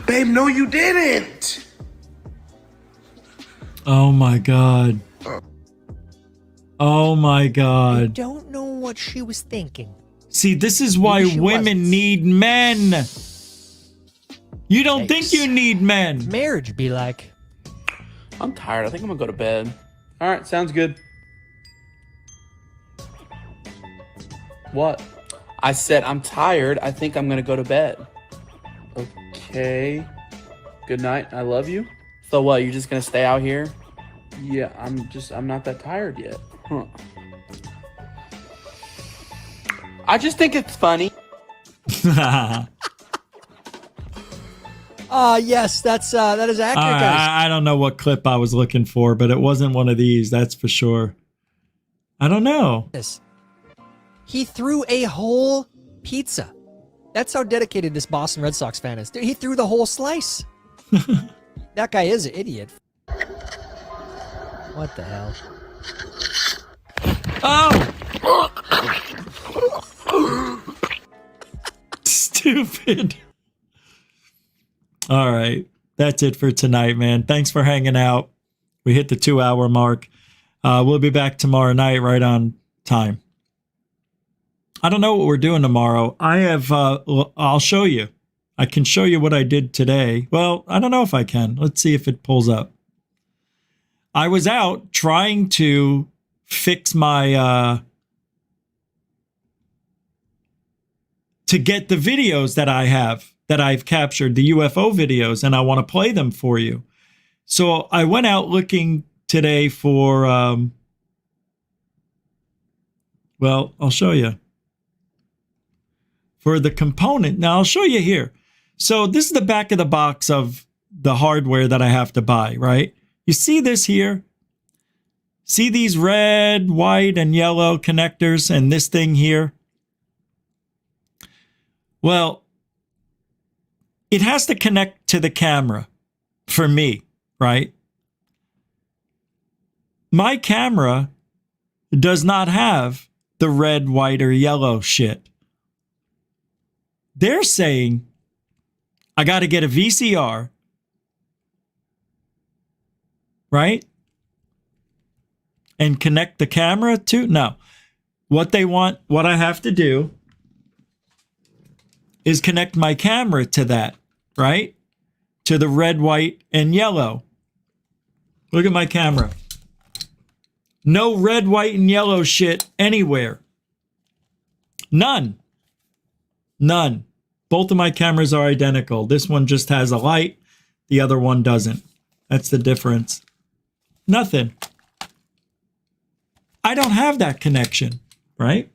Babe, no, you didn't. Oh my god. Oh my god. Don't know what she was thinking. See, this is why women need men. You don't think you need men. Marriage be like. I'm tired. I think I'm gonna go to bed. All right, sounds good. What? I said I'm tired. I think I'm gonna go to bed. Okay. Good night. I love you. So what? You're just gonna stay out here? Yeah, I'm not that tired yet. Huh. I just think it's funny. Yes, that is accurate, guys. I don't know what clip I was looking for, but it wasn't one of these, that's for sure. I don't know. He threw a whole pizza. That's how dedicated this Boston Red Sox fan is. Dude, he threw the whole slice. That guy is an idiot. What the hell? Oh! stupid. All right. That's it for tonight, man. Thanks for hanging out. We hit the 2-hour mark. We'll be back tomorrow night right on time. I don't know what we're doing tomorrow. I'll show you. I can show you what I did today. Well, I don't know if I can. Let's see if it pulls up. I was out trying to fix my, to get the videos that I've captured, the UFO videos, and I want to play them for you. So I went out looking today for, well, I'll show you. For the component. Now I'll show you here. So this is the back of the box of the hardware that I have to buy, right? You see this here? See these red, white, and yellow connectors and this thing here? Well, it has to connect to the camera for me, right? My camera does not have the red, white, or yellow shit. They're saying I got to get a VCR, right? And connect the camera to, no. What I have to do is connect my camera to that, right? To the red, white, and yellow. Look at my camera. No red, white, and yellow shit anywhere. None. None. Both of my cameras are identical. This one just has a light. The other one doesn't. That's the difference. Nothing. I don't have that connection, right?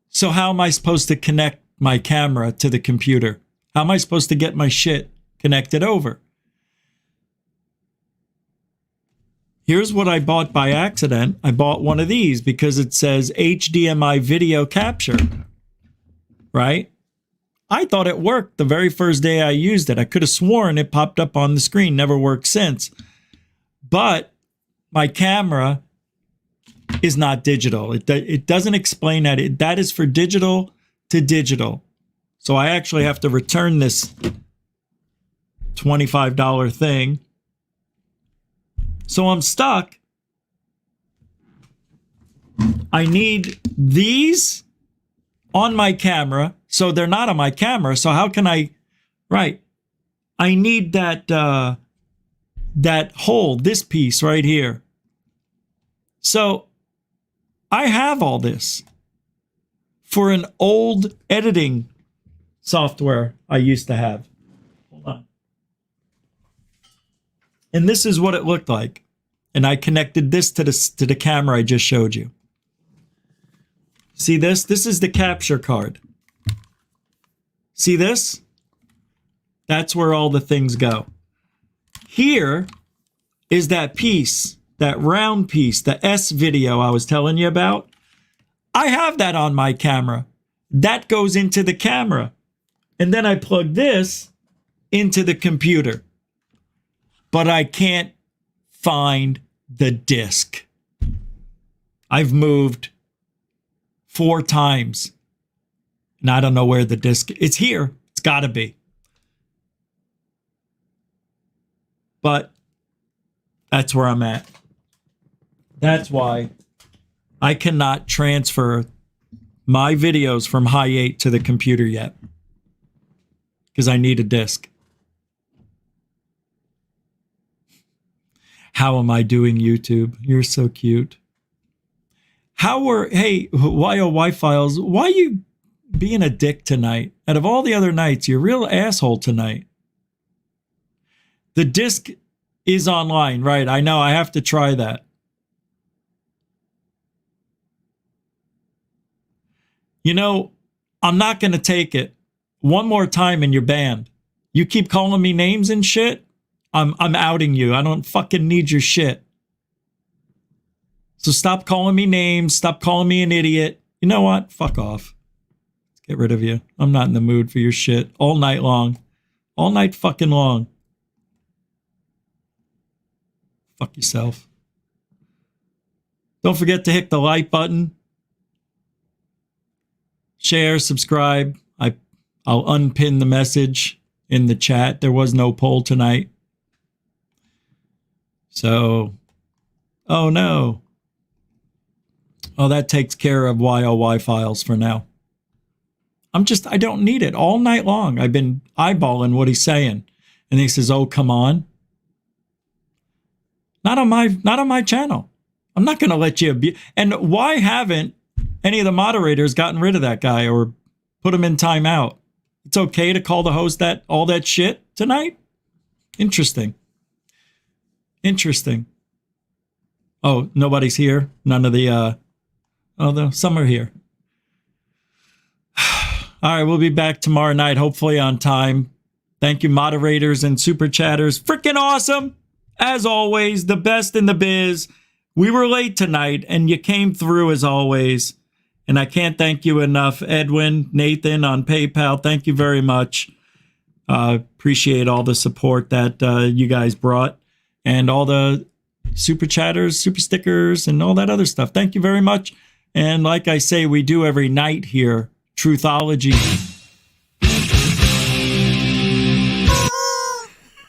So how am I supposed to connect my camera to the computer? How am I supposed to get my shit connected over? Here's what I bought by accident. I bought one of these because it says HDMI video capture, right? I thought it worked the very first day I used it. I could have sworn it popped up on the screen, never worked since. But my camera is not digital. It doesn't explain that. That is for digital to digital. So I actually have to return this $25 thing. So I'm stuck. I need these on my camera. So they're not on my camera. So how can I, right? I need that hole, this piece right here. So I have all this for an old editing software I used to have. Hold on. And this is what it looked like. And I connected this to the camera I just showed you. See this? This is the capture card. See this? That's where all the things go. Here is that piece, that round piece, the S video I was telling you about. I have that on my camera. That goes into the camera. And then I plug this into the computer. But I can't find the disc. I've moved 4 times. And I don't know where the disc is. It's here. It's got to be. But that's where I'm at. That's why I cannot transfer my videos from Hi8 to the computer yet. Because I need a disc. How am I doing, YouTube? You're so cute. Hey, YOY Files, why are you being a dick tonight? Out of all the other nights, you're a real asshole tonight. The disc is online, right? I know, I have to try that. You know, I'm not going to take it. One more time and you're banned. You keep calling me names and shit, I'm outing you. I don't fucking need your shit. So stop calling me names. Stop calling me an idiot. You know what? Fuck off. Let's get rid of you. I'm not in the mood for your shit all night long. All night fucking long. Fuck yourself. Don't forget to hit the like button. share, subscribe. I'll unpin the message in the chat. There was no poll tonight. So, oh no. Oh, that takes care of YOY files for now. I don't need it. All night long, I've been eyeballing what he's saying. And he says, oh, come on. Not on my channel. I'm not going to let you abuse. And why haven't any of the moderators gotten rid of that guy or put him in timeout? It's okay to call the host all that shit tonight? Interesting. Interesting. Oh, nobody's here? None of the, some are here. All right, we'll be back tomorrow night, hopefully on time. Thank you, moderators and super chatters. Freaking awesome. As always, the best in the biz. We were late tonight, and you came through as always. And I can't thank you enough. Edwin, Nathan on PayPal, thank you very much. Appreciate all the support that you guys brought. And all the super chatters, super stickers, and all that other stuff. Thank you very much. And like I say, we do every night here, Truthology.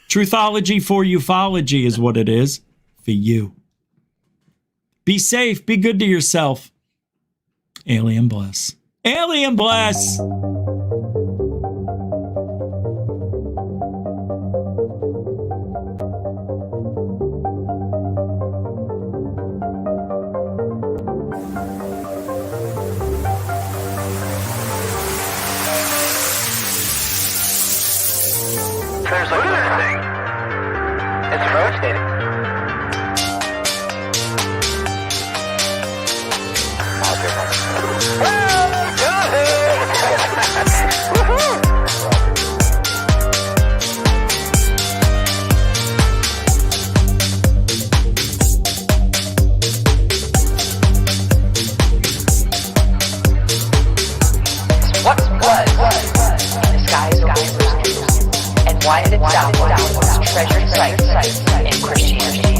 Truthology for ufology is what it is for you. Be safe. Be good to yourself. Alien bless. Alien bless. There's look at this thing. It's rotating. What was in the skies over and why did it sound like treasured sites in Christianity?